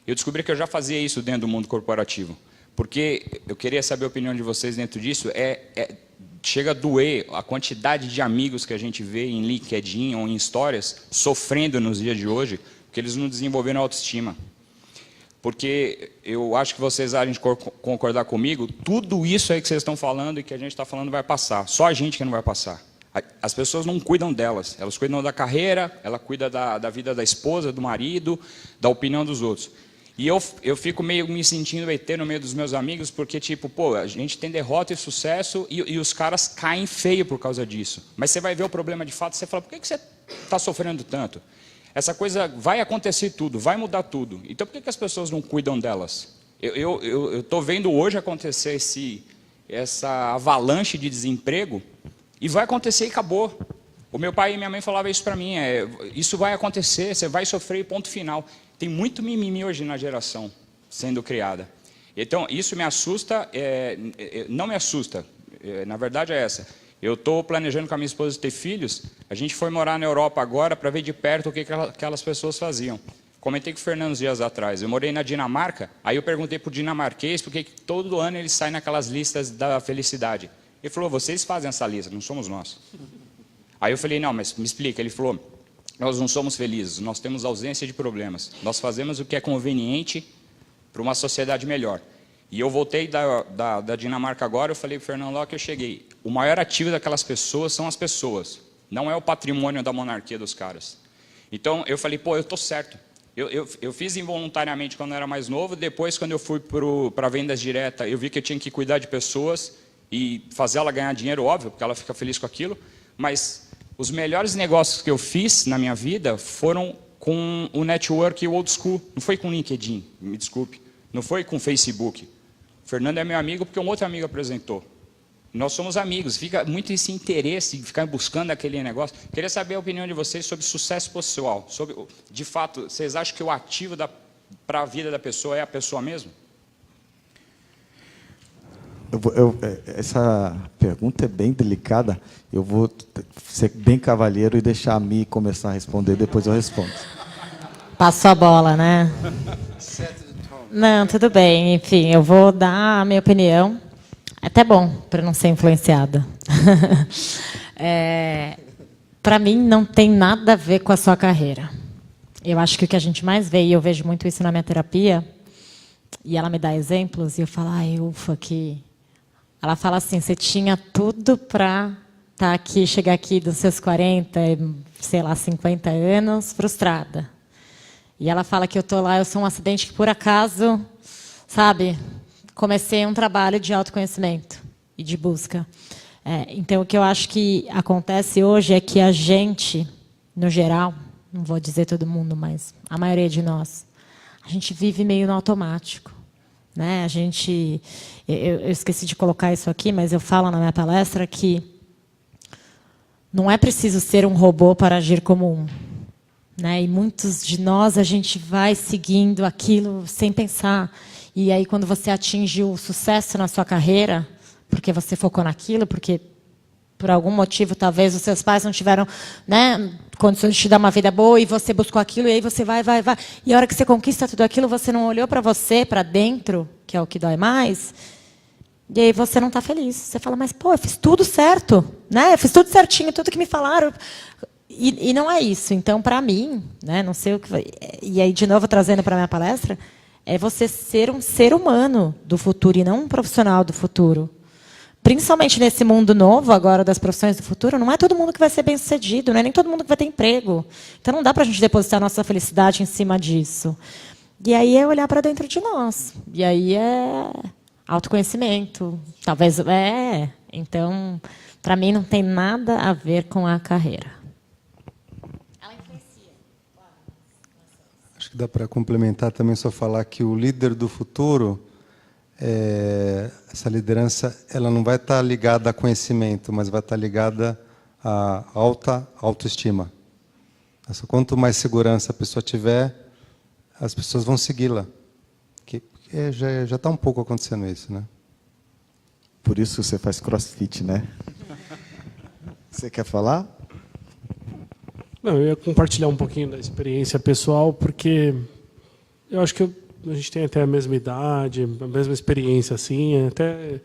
Eu descobri que eu já fazia isso dentro do mundo corporativo. Porque eu queria saber a opinião de vocês dentro disso. Chega a doer a quantidade de amigos que a gente vê em LinkedIn ou em histórias sofrendo nos dias de hoje, porque eles não desenvolveram autoestima. Porque eu acho que vocês vão concordar comigo, tudo isso aí que vocês estão falando e que a gente está falando vai passar. Só a gente que não vai passar. As pessoas não cuidam delas. Elas cuidam da carreira, ela cuida da vida da esposa, do marido, da opinião dos outros. E eu fico meio me sentindo ET no meio dos meus amigos, porque, tipo, pô, a gente tem derrota e sucesso e os caras caem feio por causa disso. Mas você vai ver o problema de fato e você fala, por que você está sofrendo tanto? Essa coisa vai acontecer tudo, vai mudar tudo. Então, por que as pessoas não cuidam delas? Eu estou vendo hoje acontecer essa avalanche de desemprego e vai acontecer e acabou. O meu pai e minha mãe falavam isso para mim, isso vai acontecer, você vai sofrer, ponto final. Tem muito mimimi hoje na geração sendo criada. Então, isso me assusta, não me assusta, na verdade é essa. Eu estou planejando com a minha esposa ter filhos, a gente foi morar na Europa agora para ver de perto o que aquelas pessoas faziam. Comentei com o Fernando uns dias atrás, eu morei na Dinamarca, aí eu perguntei para o dinamarquês porque todo ano eles saem naquelas listas da felicidade. Ele falou, vocês fazem essa lista, não somos nós. Aí eu falei, não, mas me explica. Ele falou, nós não somos felizes, nós temos ausência de problemas. Nós fazemos o que é conveniente para uma sociedade melhor. E eu voltei da Dinamarca agora, eu falei para o Fernando lá que eu cheguei. O maior ativo daquelas pessoas são as pessoas, não é o patrimônio da monarquia dos caras. Então eu falei, pô, eu estou certo. Eu fiz involuntariamente quando eu era mais novo, depois quando eu fui para vendas diretas, eu vi que eu tinha que cuidar de pessoas e fazer ela ganhar dinheiro, óbvio, porque ela fica feliz com aquilo, mas os melhores negócios que eu fiz na minha vida foram com o network old school, não foi com o LinkedIn, me desculpe, não foi com o Facebook. O Fernando é meu amigo porque um outro amigo apresentou. Nós somos amigos, fica muito esse interesse de ficar buscando aquele negócio. Queria saber a opinião de vocês sobre sucesso pessoal. Sobre, de fato, vocês acham que o ativo para a vida da pessoa é a pessoa mesmo? Essa pergunta é bem delicada. Eu vou ser bem cavalheiro e deixar a Mi começar a responder, depois eu respondo. Passou a bola, né? Não, tudo bem. Enfim, eu vou dar a minha opinião. É até bom, para não ser influenciada. Para mim, não tem nada a ver com a sua carreira. Eu acho que o que a gente mais vê, e eu vejo muito isso na minha terapia, e ela me dá exemplos, e eu falo, ufa, que... Ela fala assim, você tinha tudo para estar aqui, chegar aqui dos seus 40, sei lá, 50 anos, frustrada. E ela fala que eu estou lá, eu sou um acidente que, por acaso, sabe, comecei um trabalho de autoconhecimento e de busca. Então, o que eu acho que acontece hoje é que a gente, no geral, não vou dizer todo mundo, mas a maioria de nós, a gente vive meio no automático. né? Eu esqueci de colocar isso aqui, mas eu falo na minha palestra que não é preciso ser um robô para agir como um, né? E muitos de nós, a gente vai seguindo aquilo sem pensar. E aí, quando você atinge o sucesso na sua carreira, porque você focou naquilo, porque por algum motivo, talvez, os seus pais não tiveram, né, condições de te dar uma vida boa, e você buscou aquilo, e aí você vai. E a hora que você conquista tudo aquilo, você não olhou para você, para dentro, que é o que dói mais, e aí você não está feliz. Você fala, mas, pô, eu fiz tudo certo, né? Eu fiz tudo certinho, tudo que me falaram. E não é isso. Então, para mim, né, não sei o que vai... E aí, de novo, trazendo para a minha palestra, é você ser um ser humano do futuro e não um profissional do futuro. Principalmente nesse mundo novo, agora, das profissões do futuro, não é todo mundo que vai ser bem-sucedido, não é nem todo mundo que vai ter emprego. Então, não dá para a gente depositar a nossa felicidade em cima disso. E aí é olhar para dentro de nós. E aí é autoconhecimento. Talvez... Então, para mim, não tem nada a ver com a carreira. Ela influencia. Acho que dá para complementar também, só falar que o líder do futuro... essa liderança, ela não vai estar ligada a conhecimento, mas vai estar ligada a alta autoestima. Quanto mais segurança a pessoa tiver, as pessoas vão segui-la. Já está um pouco acontecendo isso, né? Por isso você faz crossfit, né? Você quer falar? Não, eu ia compartilhar um pouquinho da experiência pessoal, porque eu acho que a gente tem até a mesma idade, a mesma experiência, assim. Até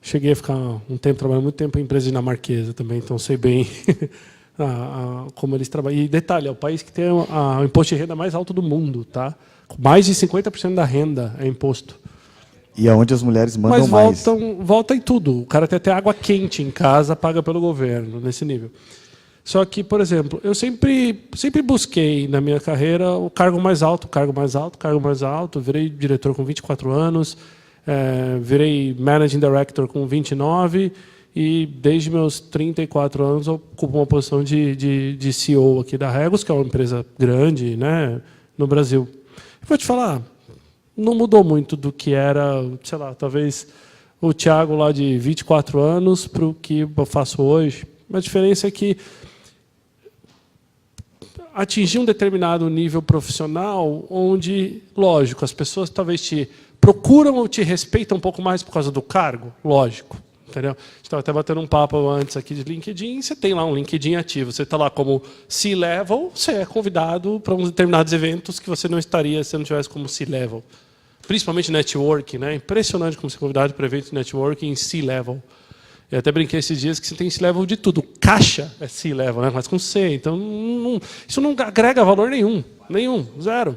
cheguei a ficar um tempo, trabalhando muito tempo em empresa dinamarquesa também, então sei bem como eles trabalham. E detalhe, é o país que tem o imposto de renda mais alto do mundo, tá? Mais de 50% da renda é imposto. E aonde as mulheres mandam mais. Mas volta em tudo. O cara tem até água quente em casa, paga pelo governo, nesse nível. Só que, por exemplo, eu sempre busquei na minha carreira o cargo mais alto, cargo mais alto, cargo mais alto. Virei diretor com 24 anos, virei managing director com 29 e desde meus 34 anos eu ocupo uma posição de CEO aqui da Regus, que é uma empresa grande, né, no Brasil. Eu vou te falar, não mudou muito do que era, sei lá, talvez o Thiago lá de 24 anos para o que eu faço hoje. A diferença é que atingir um determinado nível profissional onde, lógico, as pessoas talvez te procuram ou te respeitam um pouco mais por causa do cargo, lógico. Entendeu? A gente estava até batendo um papo antes aqui de LinkedIn, você tem lá um LinkedIn ativo, você está lá como C-Level, você é convidado para uns determinados eventos que você não estaria se não tivesse como C-Level. Principalmente networking, né? Impressionante como ser convidado para eventos de networking em C-Level. Eu até brinquei esses dias que você tem C-Level de tudo. Caixa é C-Level, né? Mas com C. Então, isso não agrega valor nenhum. Zero.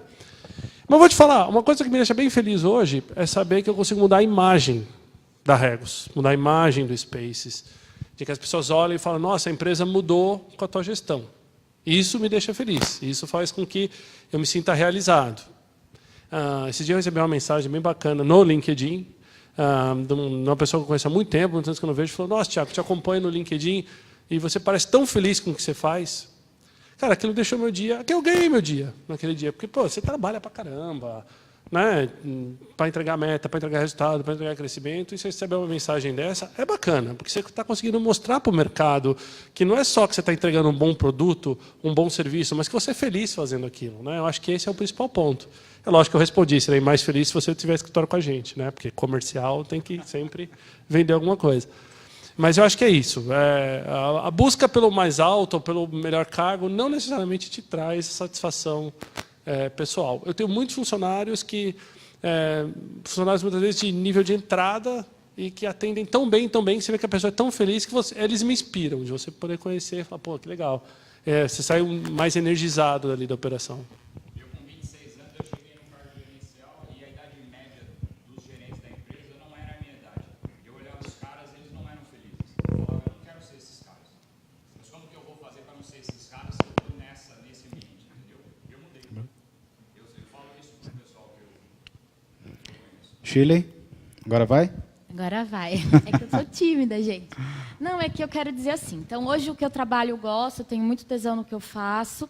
Mas eu vou te falar, uma coisa que me deixa bem feliz hoje é saber que eu consigo mudar a imagem da Regus, mudar a imagem do Spaces. De que as pessoas olham e falam, nossa, a empresa mudou com a tua gestão. Isso me deixa feliz. Isso faz com que eu me sinta realizado. Esse dia eu recebi uma mensagem bem bacana no LinkedIn, de uma pessoa que eu conheço há muito tempo, muitos anos que eu não vejo, falou, nossa, Thiago, te acompanho no LinkedIn e você parece tão feliz com o que você faz. Cara, aquilo deixou meu dia, que eu ganhei meu dia naquele dia, porque pô, você trabalha pra caramba, né, para entregar meta, para entregar resultado, para entregar crescimento, e você receber uma mensagem dessa, é bacana, porque você está conseguindo mostrar para o mercado que não é só que você está entregando um bom produto, um bom serviço, mas que você é feliz fazendo aquilo, né? Eu acho que esse é o principal ponto. É lógico que eu respondi, serei mais feliz se você tiver escritório com a gente, né? Porque comercial tem que sempre vender alguma coisa. Mas eu acho que é isso. A busca pelo mais alto ou pelo melhor cargo não necessariamente te traz satisfação pessoal. Eu tenho muitos funcionários funcionários muitas vezes de nível de entrada e que atendem tão bem, que você vê que a pessoa é tão feliz que eles me inspiram, de você poder conhecer e falar, pô, que legal. Você sai mais energizado dali da operação. Shirley, agora vai? Agora vai. É que eu sou tímida, gente. Não, é que eu quero dizer assim. Então, hoje o que eu trabalho eu gosto, eu tenho muito tesão no que eu faço.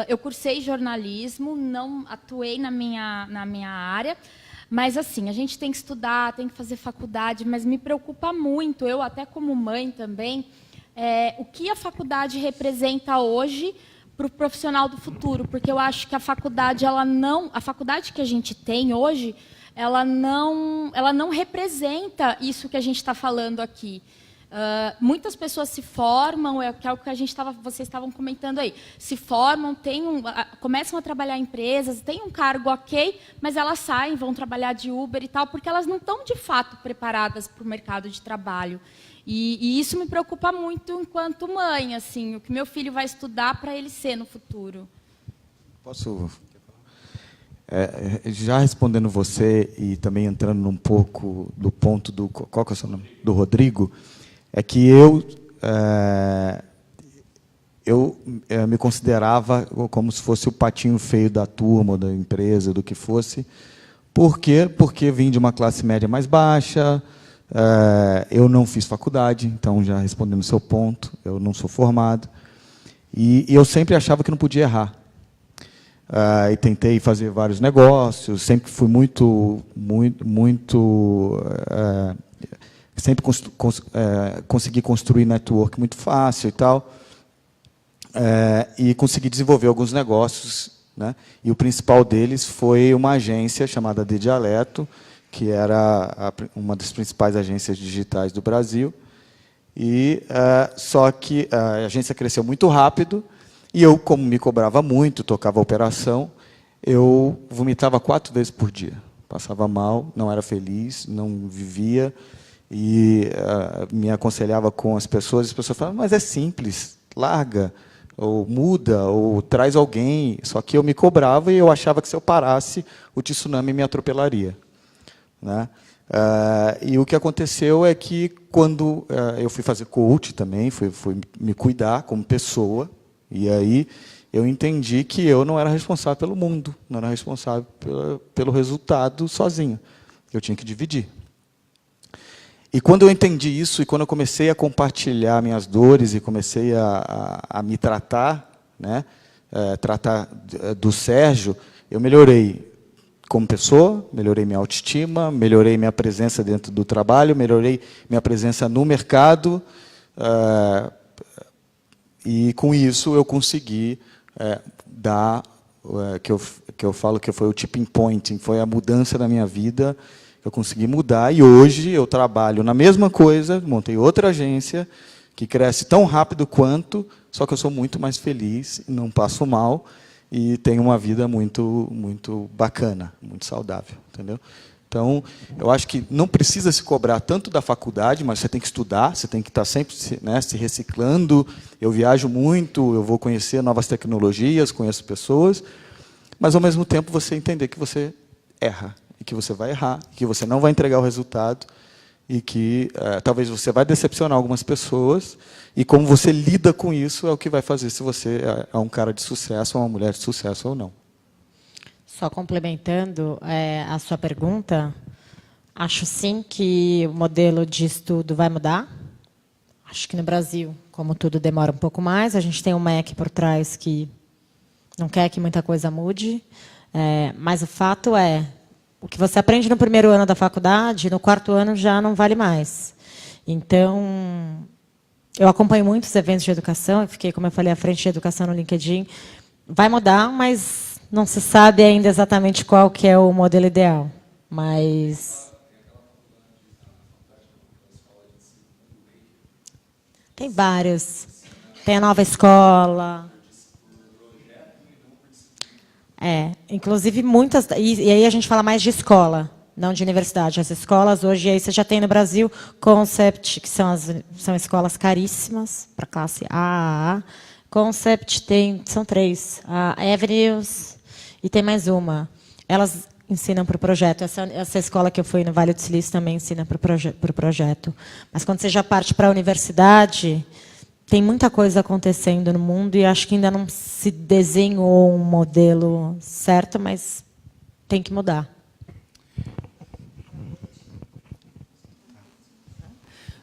Eu cursei jornalismo, não atuei na minha área, Mas, assim, a gente tem que estudar, tem que fazer faculdade, mas me preocupa muito, eu até como mãe também, o que a faculdade representa hoje para o profissional do futuro, porque eu acho que a faculdade que a gente tem hoje, ela não representa isso que a gente está falando aqui. Muitas pessoas se formam, que é o que vocês estavam comentando aí, se formam, começam a trabalhar em empresas, têm um cargo ok, mas elas saem, vão trabalhar de Uber e tal, porque elas não estão de fato preparadas para o mercado de trabalho. E isso me preocupa muito enquanto mãe, assim, o que meu filho vai estudar para ele ser no futuro. Posso? Já respondendo você e também entrando um pouco do ponto do... Qual que é o seu nome? Do Rodrigo, é que eu me considerava como se fosse o patinho feio da turma, da empresa, do que fosse. Por quê? Porque vim de uma classe média mais baixa, eu não fiz faculdade, então, já respondendo o seu ponto, eu não sou formado. E eu sempre achava que não podia errar. E tentei fazer vários negócios, sempre fui sempre consegui construir network muito fácil e tal, e consegui desenvolver alguns negócios, né? E o principal deles foi uma agência chamada De Dialeto, que era uma das principais agências digitais do Brasil. Só que a agência cresceu muito rápido, e eu, como me cobrava muito, tocava a operação, eu vomitava 4 vezes por dia. Passava mal, não era feliz, não vivia, e me aconselhava com as pessoas falavam, mas é simples, larga, ou muda, ou traz alguém. Só que eu me cobrava e eu achava que se eu parasse, o tsunami me atropelaria, né? E o que aconteceu é que, quando eu fui fazer coach também, fui me cuidar como pessoa, e aí eu entendi que eu não era responsável pelo mundo, não era responsável pelo resultado sozinho. Eu tinha que dividir. E quando eu entendi isso, e quando eu comecei a compartilhar minhas dores, e comecei a me tratar, né, tratar do Sérgio, eu melhorei como pessoa, melhorei minha autoestima, melhorei minha presença dentro do trabalho, melhorei minha presença no mercado, e com isso eu consegui dar, que eu falo que foi o tipping point, foi a mudança da minha vida. Eu consegui mudar, e hoje eu trabalho na mesma coisa, montei outra agência, que cresce tão rápido quanto, só que eu sou muito mais feliz, não passo mal, e tenho uma vida muito, muito bacana, muito saudável, entendeu? Então, eu acho que não precisa se cobrar tanto da faculdade, mas você tem que estudar, você tem que estar sempre, né, se reciclando. Eu viajo muito, eu vou conhecer novas tecnologias, conheço pessoas, mas, ao mesmo tempo, você entender que você erra, e que você vai errar, que você não vai entregar o resultado, e que talvez você vai decepcionar algumas pessoas, e como você lida com isso é o que vai fazer se você é um cara de sucesso, ou uma mulher de sucesso ou não. Só complementando a sua pergunta, acho sim que o modelo de estudo vai mudar. Acho que no Brasil, como tudo demora um pouco mais, a gente tem um MEC por trás que não quer que muita coisa mude, mas o fato é, o que você aprende no primeiro ano da faculdade, no 4º ano já não vale mais. Então, eu acompanho muitos eventos de educação, eu fiquei, como eu falei, à frente de educação no LinkedIn. Vai mudar, mas não se sabe ainda exatamente qual que é o modelo ideal. Mas tem vários. Tem a nova escola. Inclusive muitas, e aí a gente fala mais de escola, não de universidade. As escolas hoje, aí você já tem no Brasil Concept, que são escolas caríssimas, para classe A. Concept são 3, a Avenues e tem mais uma. Elas ensinam para o projeto. Essa escola que eu fui no Vale do Silício também ensina para o projeto. Mas quando você já parte para a universidade, tem muita coisa acontecendo no mundo e acho que ainda não se desenhou um modelo certo, mas tem que mudar.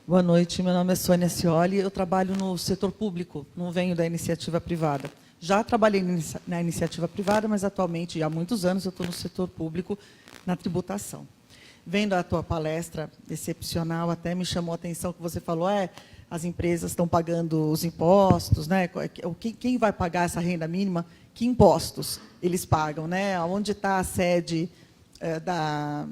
Boa noite, meu nome é Sônia Scioli, eu trabalho no setor público, não venho da iniciativa privada. Já trabalhei na iniciativa privada, mas atualmente, há muitos anos, eu estou no setor público, na tributação. Vendo a tua palestra excepcional, até me chamou a atenção que você falou, as empresas estão pagando os impostos, né? Quem vai pagar essa renda mínima? Que impostos eles pagam, né? Onde está a sede da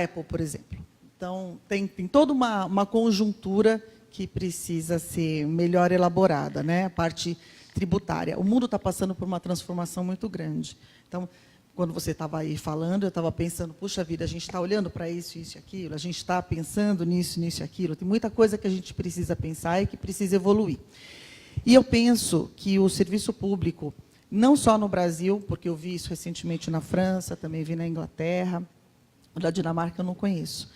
Apple, por exemplo? Então, tem toda uma conjuntura que precisa ser melhor elaborada, né? A parte tributária. O mundo está passando por uma transformação muito grande. Então, quando você estava aí falando, eu estava pensando, puxa vida, a gente está olhando para isso, isso e aquilo, a gente está pensando nisso, nisso e aquilo. Tem muita coisa que a gente precisa pensar e que precisa evoluir. E eu penso que o serviço público, não só no Brasil, porque eu vi isso recentemente na França, também vi na Inglaterra, da Dinamarca eu não conheço,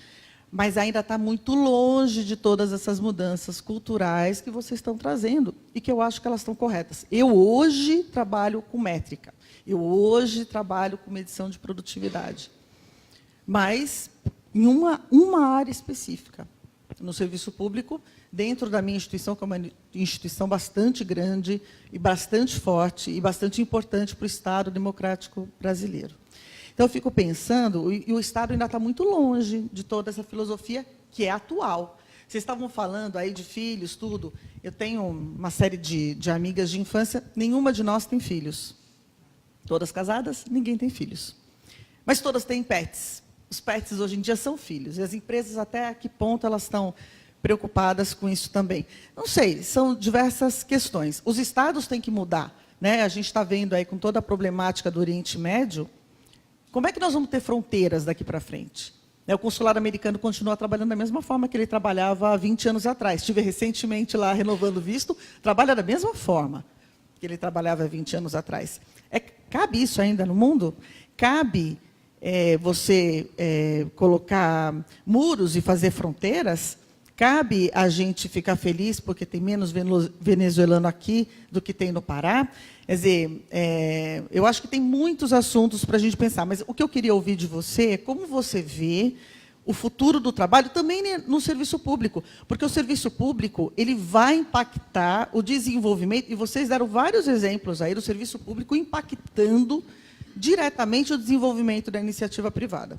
mas ainda está muito longe de todas essas mudanças culturais que vocês estão trazendo e que eu acho que elas estão corretas. Eu hoje trabalho com métrica, eu hoje trabalho com medição de produtividade, mas em uma área específica, no serviço público, dentro da minha instituição, que é uma instituição bastante grande e bastante forte e bastante importante para o Estado democrático brasileiro. Então, eu fico pensando, e o Estado ainda está muito longe de toda essa filosofia que é atual. Vocês estavam falando aí de filhos, tudo. Eu tenho uma série de amigas de infância, nenhuma de nós tem filhos. Todas casadas, ninguém tem filhos. Mas todas têm pets. Os pets, hoje em dia, são filhos. E as empresas, até a que ponto elas estão preocupadas com isso também? Não sei, são diversas questões. Os Estados têm que mudar, né? A gente está vendo aí com toda a problemática do Oriente Médio. Como é que nós vamos ter fronteiras daqui para frente? O consulado americano continua trabalhando da mesma forma que ele trabalhava há 20 anos atrás. Estive recentemente lá renovando o visto, trabalha da mesma forma que ele trabalhava há 20 anos atrás. Cabe isso ainda no mundo? Cabe você colocar muros e fazer fronteiras? Cabe a gente ficar feliz porque tem menos venezuelano aqui do que tem no Pará? Quer dizer, eu acho que tem muitos assuntos para a gente pensar, mas o que eu queria ouvir de você é como você vê o futuro do trabalho também no serviço público, porque o serviço público ele vai impactar o desenvolvimento, e vocês deram vários exemplos aí do serviço público impactando diretamente o desenvolvimento da iniciativa privada.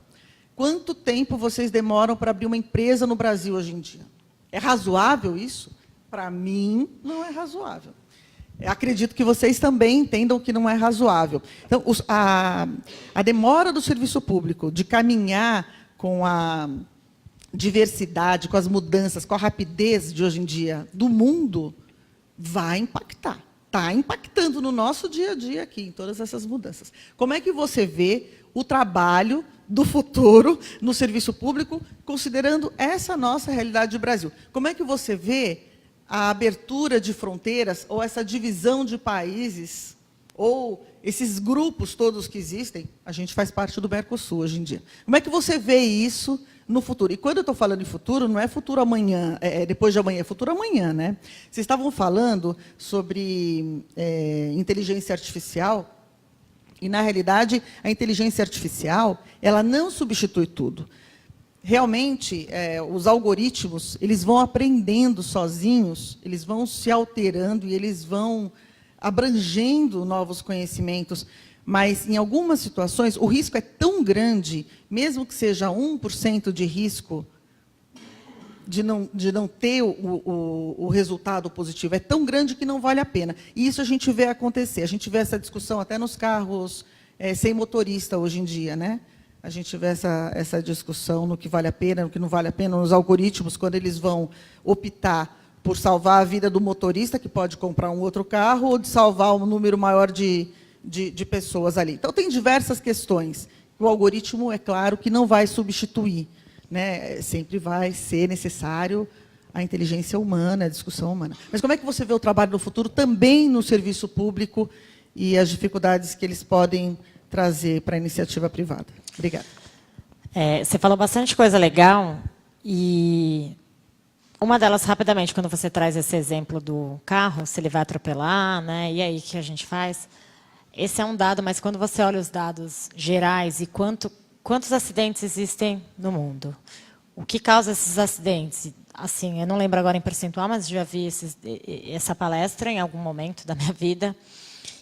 Quanto tempo vocês demoram para abrir uma empresa no Brasil hoje em dia? É razoável isso? Para mim, não é razoável. Acredito que vocês também entendam que não é razoável. Então, a demora do serviço público de caminhar com a diversidade, com as mudanças, com a rapidez de hoje em dia do mundo, vai impactar. Está impactando no nosso dia a dia aqui, em todas essas mudanças. Como é que você vê o trabalho do futuro no serviço público, considerando essa nossa realidade do Brasil? Como é que você vê a abertura de fronteiras, ou essa divisão de países, ou esses grupos todos que existem? A gente faz parte do Mercosul hoje em dia. Como é que você vê isso no futuro? E quando eu estou falando em futuro, não é futuro amanhã, depois de amanhã, é futuro amanhã, né? Vocês estavam falando sobre inteligência artificial, e, na realidade, a inteligência artificial ela não substitui tudo. Realmente, os algoritmos eles vão aprendendo sozinhos, eles vão se alterando e eles vão abrangendo novos conhecimentos, mas, em algumas situações, o risco é tão grande, mesmo que seja 1% de risco de não ter o resultado positivo, é tão grande que não vale a pena. E isso a gente vê acontecer. A gente vê essa discussão até nos carros sem motorista hoje em dia, né? A gente vê essa discussão no que vale a pena, no que não vale a pena, nos algoritmos, quando eles vão optar por salvar a vida do motorista, que pode comprar um outro carro, ou de salvar um número maior de pessoas ali. Então, tem diversas questões. O algoritmo, é claro, que não vai substituir, né? Sempre vai ser necessário a inteligência humana, a discussão humana. Mas como é que você vê o trabalho no futuro também no serviço público e as dificuldades que eles podem trazer para a iniciativa privada? Obrigada. Você falou bastante coisa legal, e uma delas, rapidamente, quando você traz esse exemplo do carro, se ele vai atropelar, né? E aí, o que a gente faz? Esse é um dado, mas quando você olha os dados gerais e quantos acidentes existem no mundo, o que causa esses acidentes? Assim, eu não lembro agora em percentual, mas já vi essa palestra em algum momento da minha vida.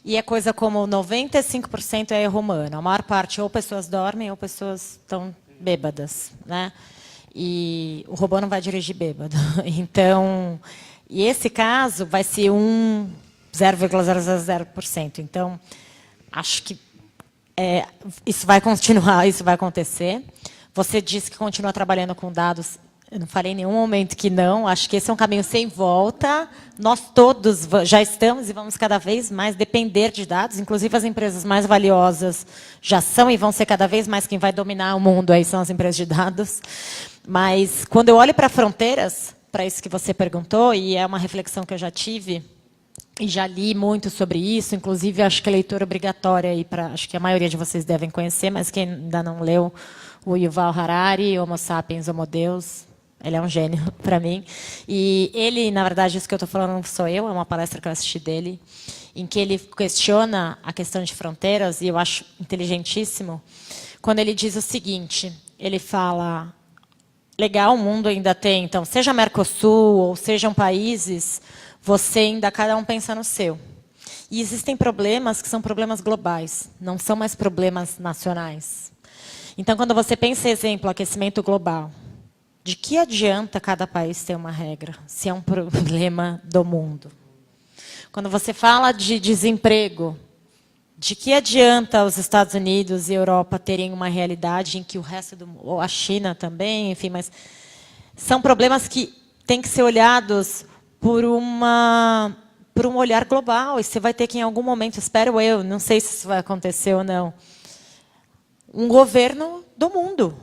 e é coisa como 95% é erro humano. A maior parte, ou pessoas dormem, ou pessoas estão bêbadas, né? E o robô não vai dirigir bêbado. Então, e esse caso vai ser 0,000%. Então, acho que isso vai continuar, isso vai acontecer. Você disse que continua trabalhando com dados. Eu não falei em nenhum momento que não. Acho que esse é um caminho sem volta. Nós todos já estamos e vamos cada vez mais depender de dados. Inclusive, as empresas mais valiosas já são e vão ser cada vez mais quem vai dominar o mundo. Aí são as empresas de dados. Mas, quando eu olho para fronteiras, para isso que você perguntou, e é uma reflexão que eu já tive, e já li muito sobre isso, inclusive acho que é leitura obrigatória, acho que a maioria de vocês devem conhecer, mas quem ainda não leu, o Yuval Harari, Homo Sapiens, Homo Deus, ele é um gênio para mim. E ele, na verdade, isso que eu estou falando não sou eu, é uma palestra que eu assisti dele, em que ele questiona a questão de fronteiras, e eu acho inteligentíssimo, quando ele diz o seguinte, ele fala, legal, o mundo ainda tem, então, seja Mercosul ou sejam países, você ainda, cada um pensa no seu. E existem problemas que são problemas globais, não são mais problemas nacionais. Então, quando você pensa, exemplo, aquecimento global, de que adianta cada país ter uma regra, se é um problema do mundo? Quando você fala de desemprego, de que adianta os Estados Unidos e a Europa terem uma realidade em que o resto do mundo, ou a China também, enfim, mas são problemas que têm que ser olhados por um olhar global. E você vai ter que, em algum momento, espero eu, não sei se isso vai acontecer ou não, um governo do mundo.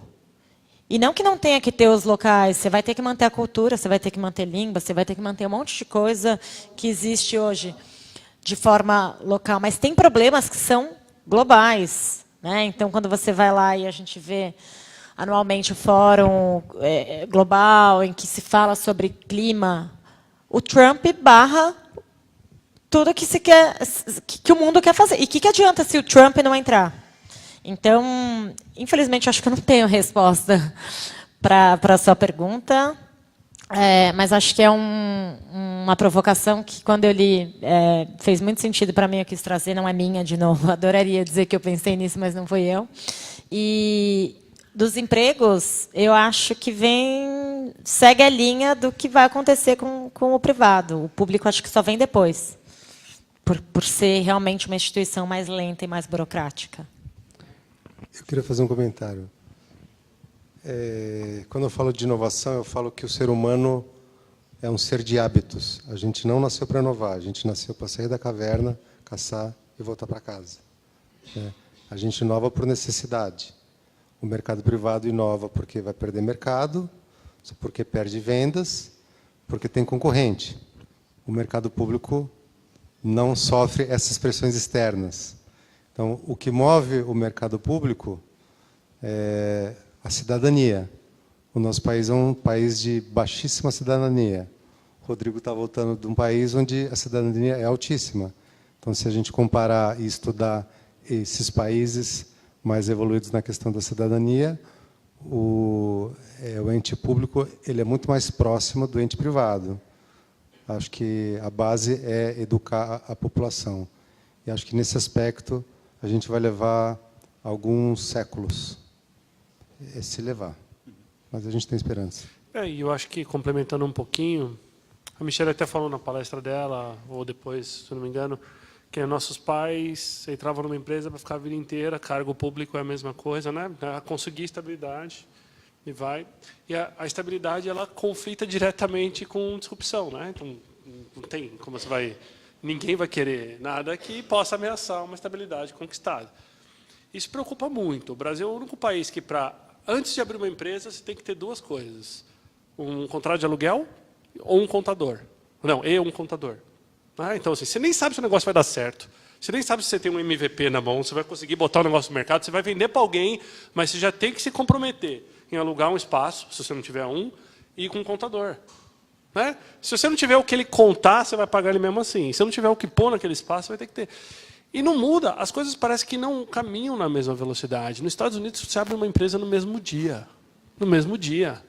E não que não tenha que ter os locais, você vai ter que manter a cultura, você vai ter que manter língua, você vai ter que manter um monte de coisa que existe hoje de forma local. Mas tem problemas que são globais, né? Então, quando você vai lá e a gente vê anualmente o Fórum Global, em que se fala sobre clima, o Trump barra tudo que se quer, que o mundo quer fazer. E o que adianta se o Trump não entrar? Então, infelizmente, acho que eu não tenho resposta para a sua pergunta, mas acho que é uma provocação que, quando eu li, fez muito sentido para mim, eu quis trazer, não é minha, de novo, adoraria dizer que eu pensei nisso, mas não fui eu. E dos empregos, eu acho que segue a linha do que vai acontecer com o privado. O público acho que só vem depois, por ser realmente uma instituição mais lenta e mais burocrática. Eu queria fazer um comentário. Quando eu falo de inovação, eu falo que o ser humano é um ser de hábitos. A gente não nasceu para inovar, a gente nasceu para sair da caverna, caçar e voltar para casa. A gente inova por necessidade. O mercado privado inova porque vai perder mercado, porque perde vendas, porque tem concorrente. O mercado público não sofre essas pressões externas. Então, o que move o mercado público é a cidadania. O nosso país é um país de baixíssima cidadania. O Rodrigo está voltando de um país onde a cidadania é altíssima. Então, se a gente comparar e estudar esses países mais evoluídos na questão da cidadania, o ente público ele é muito mais próximo do ente privado. Acho que a base é educar a população. E acho que, nesse aspecto, a gente vai levar alguns séculos, se levar. Mas a gente tem esperança. E eu acho que, complementando um pouquinho, a Michelle até falou na palestra dela, ou depois, se não me engano, que nossos pais entravam numa empresa para ficar a vida inteira, cargo público é a mesma coisa, né? Conseguir estabilidade e vai. E a estabilidade, ela conflita diretamente com disrupção, né? Então, não tem como você vai... Ninguém vai querer nada que possa ameaçar uma estabilidade conquistada. Isso preocupa muito. O Brasil é o único país que, antes de abrir uma empresa, você tem que ter duas coisas. Um contrato de aluguel ou um contador. Não, um contador. Então, assim, você nem sabe se o negócio vai dar certo. Você nem sabe se você tem um MVP na mão, você vai conseguir botar o negócio no mercado, você vai vender para alguém, mas você já tem que se comprometer em alugar um espaço, se você não tiver um, e com um contador. Se você não tiver o que ele contar, você vai pagar ele mesmo assim. Se não tiver o que pôr naquele espaço, você vai ter que ter. E não muda. As coisas parecem que não caminham na mesma velocidade. Nos Estados Unidos, você abre uma empresa no mesmo dia. No mesmo dia.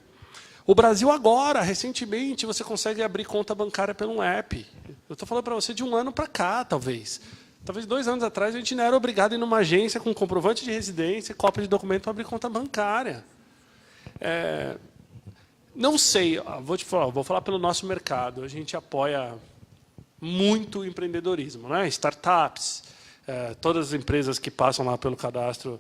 O Brasil agora, recentemente, você consegue abrir conta bancária pelo app. Eu estou falando para você de um ano para cá, talvez. Talvez 2 anos atrás a gente não era obrigado a ir numa agência com comprovante de residência, cópia de documento para abrir conta bancária. Não sei, vou falar pelo nosso mercado. A gente apoia muito o empreendedorismo, né? Startups, todas as empresas que passam lá pelo cadastro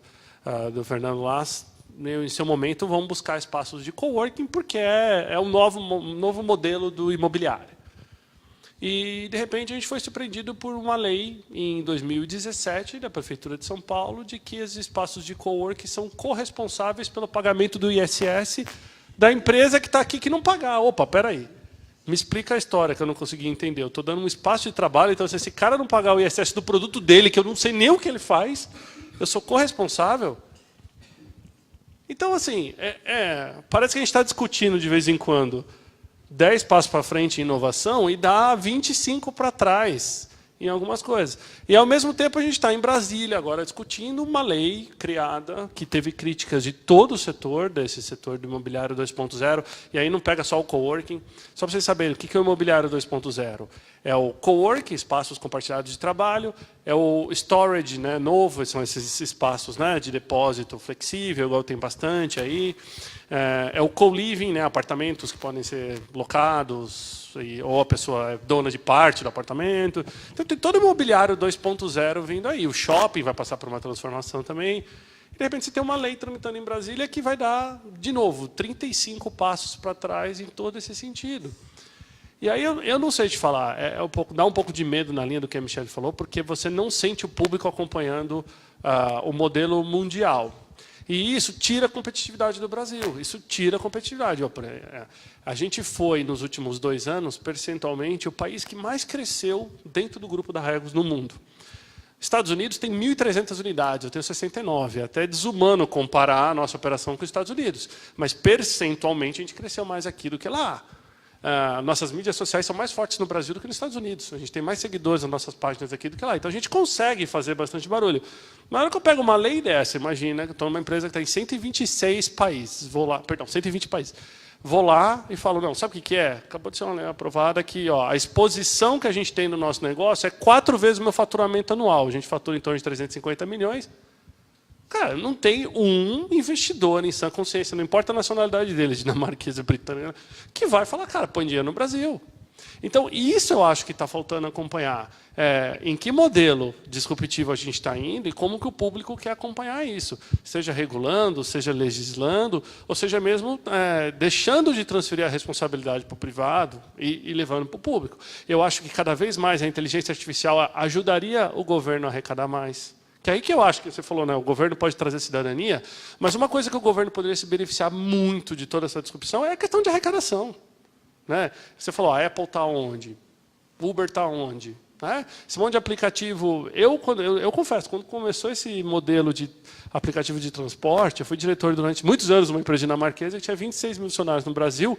do Fernando Lass, em seu momento, vão buscar espaços de coworking, porque é um novo modelo do imobiliário. E, de repente, a gente foi surpreendido por uma lei, em 2017, da Prefeitura de São Paulo, de que os espaços de coworking são corresponsáveis pelo pagamento do ISS da empresa que está aqui que não pagar. Opa, espera aí. Me explica a história, que eu não consegui entender. Eu estou dando um espaço de trabalho, então, se esse cara não pagar o ISS do produto dele, que eu não sei nem o que ele faz, eu sou corresponsável? Então, assim, parece que a gente está discutindo, de vez em quando, 10 passos para frente em inovação e dá 25 para trás em algumas coisas. E, ao mesmo tempo, a gente está em Brasília agora discutindo uma lei criada que teve críticas de todo o setor, desse setor do imobiliário 2.0, e aí não pega só o coworking. Só para vocês saberem, o que é o imobiliário 2.0? É o coworking, espaços compartilhados de trabalho, é o storage, né, novo, são esses espaços, né, de depósito flexível, igual tem bastante aí. É o co-living, né, apartamentos que podem ser locados, ou a pessoa é dona de parte do apartamento. Então, tem todo o imobiliário 2.0 vindo aí. O shopping vai passar por uma transformação também. E, de repente, você tem uma lei tramitando em Brasília que vai dar, de novo, 35 passos para trás em todo esse sentido. E aí eu não sei te falar, dá um pouco de medo na linha do que a Michelle falou, porque você não sente o público acompanhando o modelo mundial. E isso tira a competitividade do Brasil, isso tira a competitividade. A gente foi, nos últimos 2 anos, percentualmente, o país que mais cresceu dentro do grupo da Regus no mundo. Estados Unidos tem 1.300 unidades, eu tenho 69. É até desumano comparar a nossa operação com os Estados Unidos. Mas, percentualmente, a gente cresceu mais aqui do que lá. Nossas mídias sociais são mais fortes no Brasil do que nos Estados Unidos. A gente tem mais seguidores nas nossas páginas aqui do que lá. Então, a gente consegue fazer bastante barulho. Na hora que eu pego uma lei dessa, imagina que eu estou numa empresa que está em 126 países. 120 países. Vou lá e falo, não, sabe o que é? Acabou de ser uma lei aprovada que a exposição que a gente tem no nosso negócio é 4 vezes o meu faturamento anual. A gente fatura em torno de 350 milhões. Cara, não tem um investidor em sã consciência, não importa a nacionalidade dele, dinamarquesa, britânica, que vai falar, cara, põe dinheiro no Brasil. Então, isso eu acho que está faltando acompanhar. Em que modelo disruptivo a gente está indo e como que o público quer acompanhar isso. Seja regulando, seja legislando, ou seja mesmo deixando de transferir a responsabilidade para o privado e levando para o público. Eu acho que cada vez mais a inteligência artificial ajudaria o governo a arrecadar mais. Que é aí que eu acho que você falou, né? O governo pode trazer cidadania, mas uma coisa que o governo poderia se beneficiar muito de toda essa disrupção é a questão de arrecadação. Né? Você falou, a Apple está onde? Uber está onde? Né? Esse monte de aplicativo... Eu confesso, quando começou esse modelo de aplicativo de transporte, eu fui diretor durante muitos anos de uma empresa dinamarquesa que tinha 26 mil funcionários no Brasil,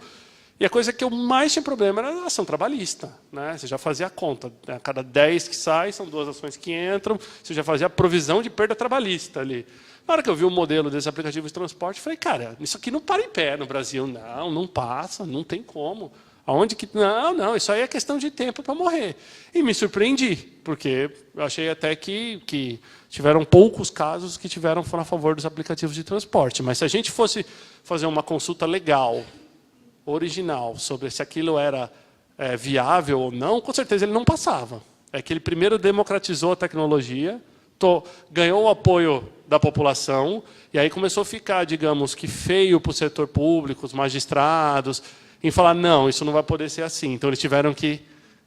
e a coisa que eu mais tinha problema era a ação trabalhista. Né? Você já fazia a conta. A cada 10 que saem, são 2 ações que entram. Você já fazia a provisão de perda trabalhista ali. Na hora que eu vi o modelo desse aplicativo de transporte, eu falei, cara, isso aqui não para em pé no Brasil. Não passa, não tem como. Aonde que... Não, isso aí é questão de tempo para morrer. E me surpreendi, porque eu achei até que tiveram poucos casos que tiveram a favor dos aplicativos de transporte. Mas se a gente fosse fazer uma consulta legal, original, sobre se aquilo era viável ou não, com certeza ele não passava. É que ele primeiro democratizou a tecnologia, ganhou o apoio da população, e aí começou a ficar, digamos, que feio para o setor público, os magistrados, em falar, não, isso não vai poder ser assim. Então, eles tiveram que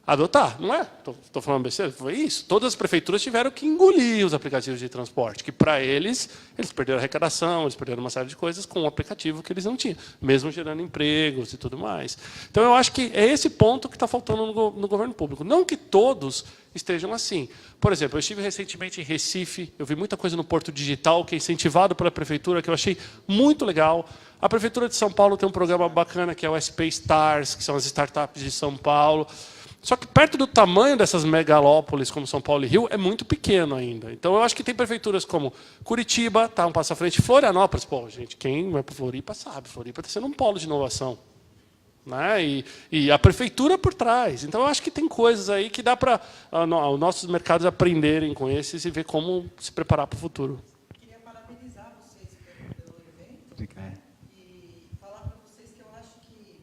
adotar, não é? Estou falando besteira? Foi isso. Todas as prefeituras tiveram que engolir os aplicativos de transporte, que para eles perderam a arrecadação, eles perderam uma série de coisas com um aplicativo que eles não tinham, mesmo gerando empregos e tudo mais. Então, eu acho que é esse ponto que está faltando no governo público. Não que todos estejam assim. Por exemplo, eu estive recentemente em Recife, eu vi muita coisa no Porto Digital, que é incentivado pela prefeitura, que eu achei muito legal. A Prefeitura de São Paulo tem um programa bacana, que é o SP Stars, que são as startups de São Paulo. Só que perto do tamanho dessas megalópolis, como São Paulo e Rio, é muito pequeno ainda. Então, eu acho que tem prefeituras como Curitiba, tá um passo à frente, Florianópolis. Pô, gente, quem vai para Floripa sabe. Floripa está sendo um polo de inovação. né? E a prefeitura por trás. Então, eu acho que tem coisas aí que dá para os nossos mercados aprenderem com esses e ver como se preparar para o futuro. Queria parabenizar vocês pelo evento e falar para vocês que eu acho que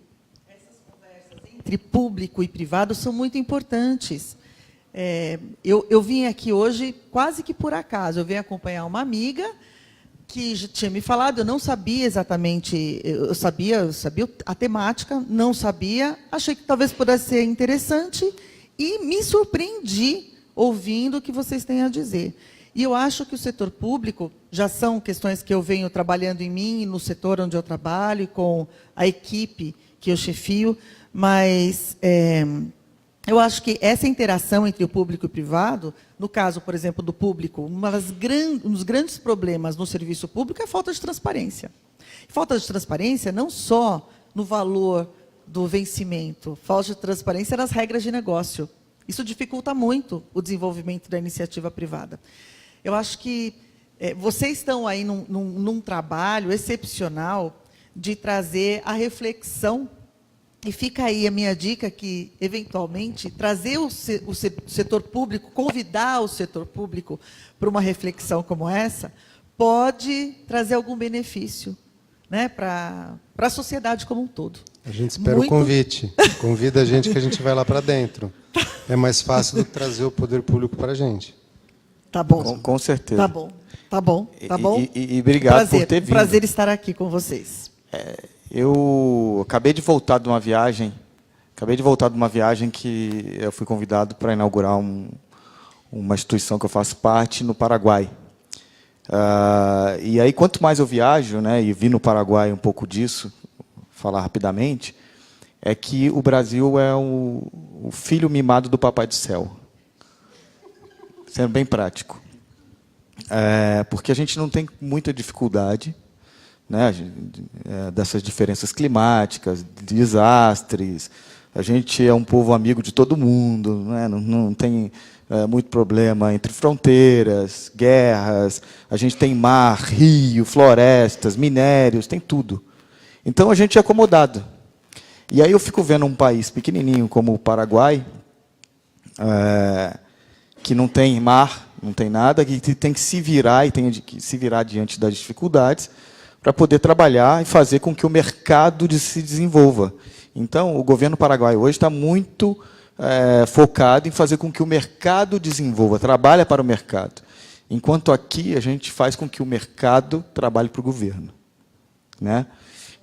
essas conversas entre público e privado são muito importantes. Eu vim aqui hoje quase que por acaso. Eu vim acompanhar uma amiga que já tinha me falado, eu não sabia exatamente, eu sabia a temática, não sabia, achei que talvez pudesse ser interessante e me surpreendi ouvindo o que vocês têm a dizer. E eu acho que o setor público, já são questões que eu venho trabalhando em mim, no setor onde eu trabalho, com a equipe que eu chefio, mas eu acho que essa interação entre o público e o privado, no caso, por exemplo, do público, um dos grandes problemas no serviço público é a falta de transparência. Falta de transparência não só no valor do vencimento, falta de transparência nas regras de negócio. Isso dificulta muito o desenvolvimento da iniciativa privada. Eu acho que vocês estão aí num trabalho excepcional de trazer a reflexão. E fica aí a minha dica que, eventualmente, trazer o setor público, convidar o setor público para uma reflexão como essa, pode trazer algum benefício, né, para a sociedade como um todo. A gente espera o convite. Convida a gente que a gente vai lá para dentro. É mais fácil do que trazer o poder público para a gente. Tá bom. Com certeza. Tá bom. Tá bom. Tá bom. E obrigado por ter vindo. Prazer estar aqui com vocês. Eu acabei de voltar de uma viagem. Que eu fui convidado para inaugurar uma instituição que eu faço parte no Paraguai. E aí, quanto mais eu viajo, né, e vi no Paraguai um pouco disso, falar rapidamente, é que o Brasil é o filho mimado do Papai do Céu. Sendo bem prático. Porque a gente não tem muita dificuldade, né, dessas diferenças climáticas, desastres. A gente é um povo amigo de todo mundo, né, não tem muito problema entre fronteiras, guerras. A gente tem mar, rio, florestas, minérios, tem tudo. Então a gente é acomodado. E aí eu fico vendo um país pequenininho como o Paraguai, que não tem mar, não tem nada, que tem que se virar e tem que se virar diante das dificuldades para poder trabalhar e fazer com que o mercado se desenvolva. Então, o governo paraguaio hoje está muito focado em fazer com que o mercado desenvolva, trabalha para o mercado. Enquanto aqui a gente faz com que o mercado trabalhe para o governo, né?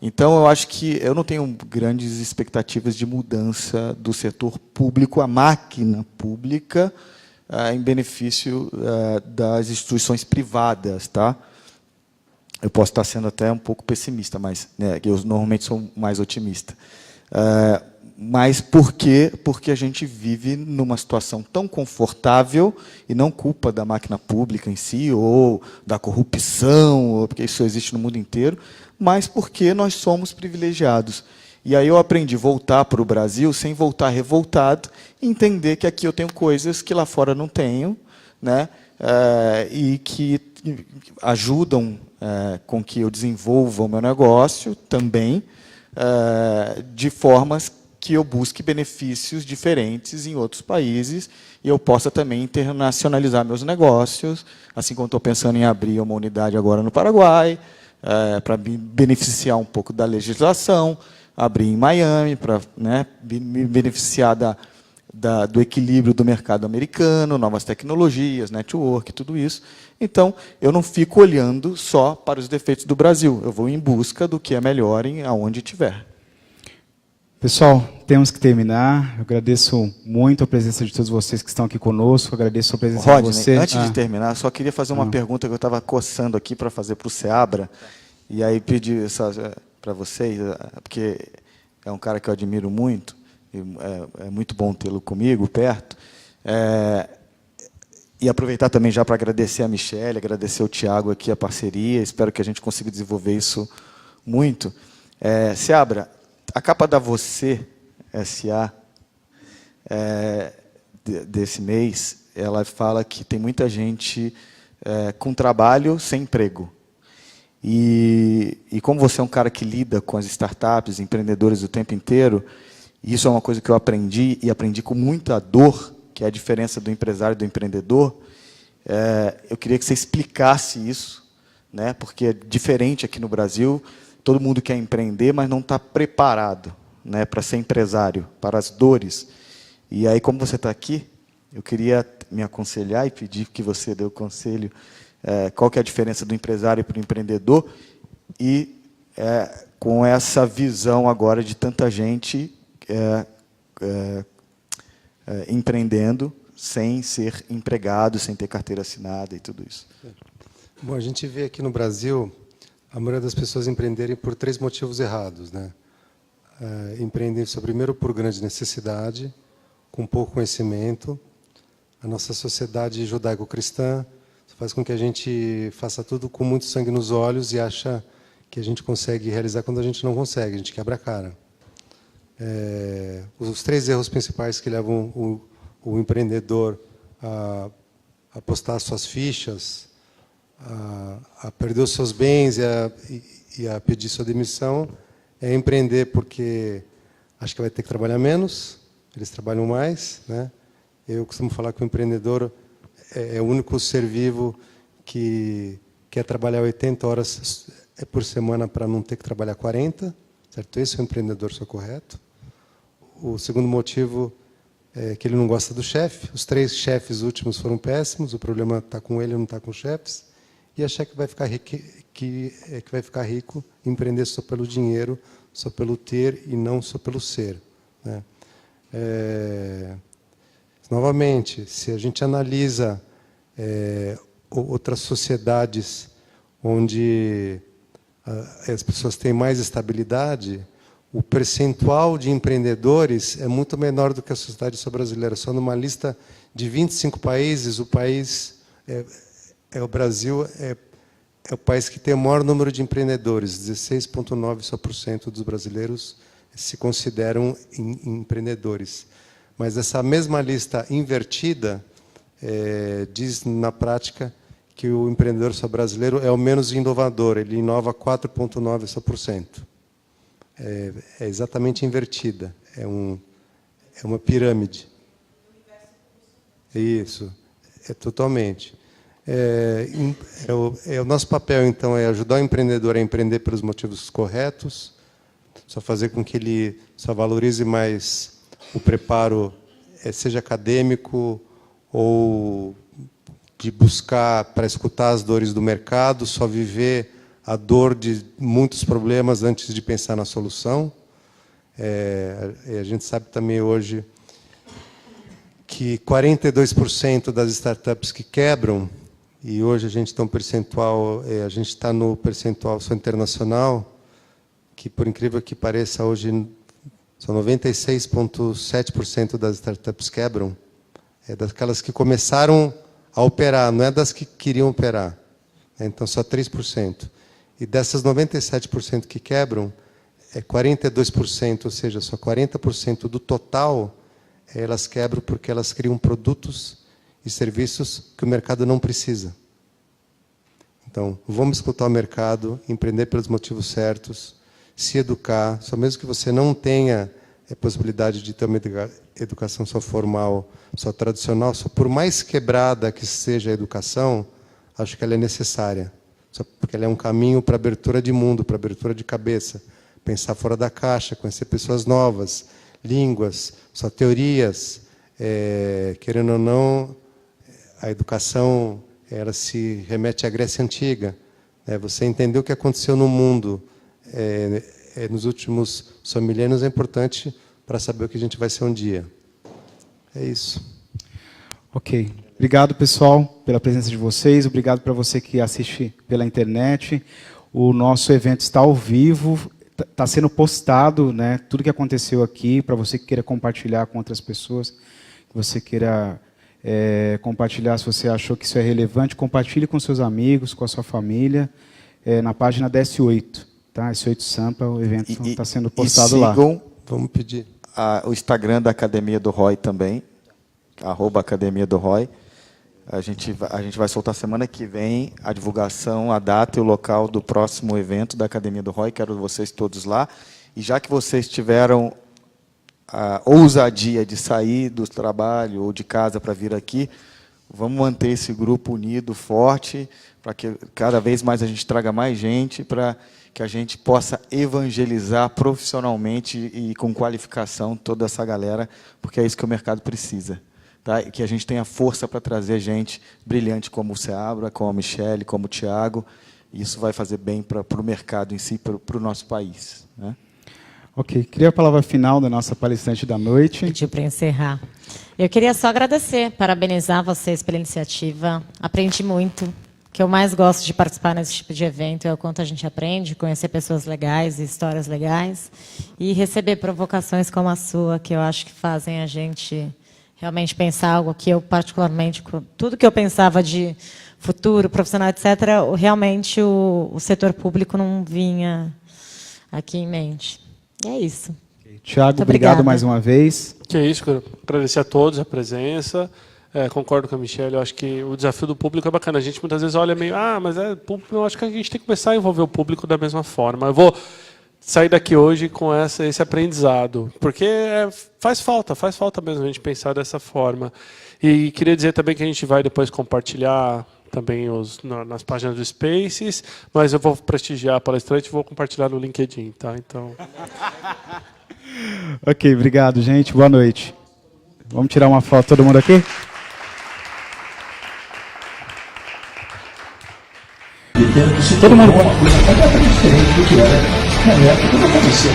Então, eu acho que eu não tenho grandes expectativas de mudança do setor público, a máquina pública, em benefício das instituições privadas, tá? Eu posso estar sendo até um pouco pessimista, mas eu normalmente sou mais otimista. Mas por quê? Porque a gente vive numa situação tão confortável, e não culpa da máquina pública em si, ou da corrupção, ou porque isso existe no mundo inteiro, mas porque nós somos privilegiados. E aí eu aprendi a voltar para o Brasil sem voltar revoltado, e entender que aqui eu tenho coisas que lá fora não tenho, né? E que ajudam com que eu desenvolva o meu negócio também, de formas que eu busque benefícios diferentes em outros países e eu possa também internacionalizar meus negócios, assim como estou pensando em abrir uma unidade agora no Paraguai, para me beneficiar um pouco da legislação, abrir em Miami, para, né, me beneficiar do equilíbrio do mercado americano, novas tecnologias, network, tudo isso. Então, eu não fico olhando só para os defeitos do Brasil, eu vou em busca do que é melhor aonde estiver. Pessoal, temos que terminar. Eu agradeço muito a presença de todos vocês que estão aqui conosco, agradeço a presença Rodney, de você. Antes de terminar, só queria fazer uma pergunta que eu estava coçando aqui para fazer para o Seabra, e aí pedi para vocês, porque é um cara que eu admiro muito, é muito bom tê-lo comigo, perto. E aproveitar também já para agradecer a Michelle, agradecer ao Tiago aqui a parceria, espero que a gente consiga desenvolver isso muito. Seabra, a capa da Você, S.A., desse mês, ela fala que tem muita gente com trabalho sem emprego. E como você é um cara que lida com as startups, empreendedores o tempo inteiro, isso é uma coisa que eu aprendi, e aprendi com muita dor, que é a diferença do empresário e do empreendedor. Eu queria que você explicasse isso, né? Porque é diferente aqui no Brasil, todo mundo quer empreender, mas não está preparado, né, para ser empresário, para as dores. E aí, como você está aqui, eu queria me aconselhar e pedir que você dê o conselho, qual que é a diferença do empresário para o empreendedor, e com essa visão agora de tanta gente empreendendo sem ser empregado, sem ter carteira assinada e tudo isso. Bom, a gente vê aqui no Brasil a maioria das pessoas empreenderem por 3 motivos errados, né? Empreendem, primeiro, por grande necessidade, com pouco conhecimento. A nossa sociedade judaico-cristã faz com que a gente faça tudo com muito sangue nos olhos e acha que a gente consegue realizar quando a gente não consegue, a gente quebra a cara. Os 3 erros principais que levam o empreendedor a apostar suas fichas, a perder os seus bens e a pedir sua demissão, é empreender porque acha que vai ter que trabalhar menos, eles trabalham mais, né? Eu costumo falar que o empreendedor é o único ser vivo que quer trabalhar 80 horas por semana para não ter que trabalhar 40, certo? Esse é o empreendedor, só correto. O segundo motivo é que ele não gosta do chefe. Os 3 chefes últimos foram péssimos, o problema está com ele, não está com os chefes. E achar que vai ficar rico, empreender só pelo dinheiro, só pelo ter e não só pelo ser, né? Novamente, se a gente analisa outras sociedades onde as pessoas têm mais estabilidade, o percentual de empreendedores é muito menor do que a sociedade brasileira. Só numa lista de 25 países, o Brasil é o país que tem o maior número de empreendedores. 16,9% dos brasileiros se consideram empreendedores. Mas essa mesma lista invertida diz, na prática, que o empreendedor brasileiro é o menos inovador. Ele inova 4,9%. É exatamente invertida. É uma pirâmide. Isso, totalmente. O nosso papel, então, é ajudar o empreendedor a empreender pelos motivos corretos, só fazer com que ele só valorize mais o preparo, seja acadêmico ou de buscar para escutar as dores do mercado, só viver a dor de muitos problemas antes de pensar na solução. A gente sabe também hoje que 42% das startups que quebram, e hoje a gente tem um percentual, a gente está no percentual só internacional, que, por incrível que pareça, hoje só 96,7% das startups quebram. É daquelas que começaram a operar, não é das que queriam operar. Então, só 3%. E dessas 97% que quebram, 42%, ou seja, só 40% do total, elas quebram porque elas criam produtos e serviços que o mercado não precisa. Então, vamos escutar o mercado, empreender pelos motivos certos, se educar, só mesmo que você não tenha a possibilidade de ter uma educação só formal, só tradicional, só por mais quebrada que seja a educação, acho que ela é necessária. Só porque ela é um caminho para abertura de mundo, para abertura de cabeça, pensar fora da caixa, conhecer pessoas novas, línguas, só teorias. Querendo ou não, a educação ela se remete à Grécia Antiga. Você entender o que aconteceu no mundo nos últimos milênios é importante para saber o que a gente vai ser um dia. É isso. Ok. Obrigado, pessoal, pela presença de vocês. Obrigado para você que assiste pela internet. O nosso evento está ao vivo, está sendo postado, né, tudo que aconteceu aqui, para você que queira compartilhar com outras pessoas, que você queira compartilhar se você achou que isso é relevante, compartilhe com seus amigos, com a sua família, na página da S8. Tá? S8 Sampa, o evento está sendo postado lá. Vamos pedir o Instagram da Academia do Roy também, @Academia do Roy. A gente vai soltar semana que vem a divulgação, a data e o local do próximo evento da Academia do Roy. Quero vocês todos lá. E já que vocês tiveram a ousadia de sair do trabalho ou de casa para vir aqui, vamos manter esse grupo unido, forte, para que cada vez mais a gente traga mais gente, para que a gente possa evangelizar profissionalmente e com qualificação toda essa galera, porque é isso que o mercado precisa. Tá? E que a gente tenha força para trazer gente brilhante como o Seabra, como a Michele, como o Thiago. Isso vai fazer bem para o mercado em si, para o nosso país. Né? Ok, queria a palavra final da nossa palestrante da noite. Pediu para encerrar. Eu queria só agradecer, parabenizar vocês pela iniciativa. Aprendi muito. O que eu mais gosto de participar nesse tipo de evento é o quanto a gente aprende, conhecer pessoas legais e histórias legais, e receber provocações como a sua, que eu acho que fazem a gente realmente pensar algo que eu, particularmente, tudo que eu pensava de futuro, profissional, etc., realmente o setor público não vinha aqui em mente. E é isso. Thiago, obrigado mais uma vez. Que é isso, quero agradecer a todos a presença. Concordo com a Michele, eu acho que o desafio do público é bacana. A gente muitas vezes olha meio, mas é público, eu acho que a gente tem que começar a envolver o público da mesma forma. Eu vou sair daqui hoje com esse aprendizado, porque faz falta mesmo a gente pensar dessa forma. E queria dizer também que a gente vai depois compartilhar também nas páginas do Spaces, mas eu vou prestigiar a palestrante e vou compartilhar no LinkedIn, tá? Então... Ok, obrigado, gente. Boa noite. Vamos tirar uma foto, todo mundo aqui? Todo mundo uma coisa completamente diferente do que era na época quando aconteceu.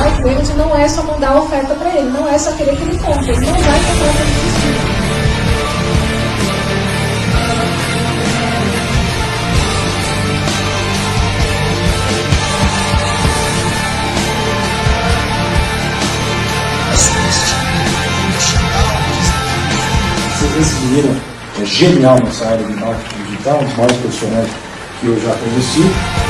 O cliente não é só mandar a oferta para ele, não é só querer que ele compre, ele não vai comprar para ele. Esse menino é genial nessa área de marketing digital, um dos maiores profissionais que eu já conheci.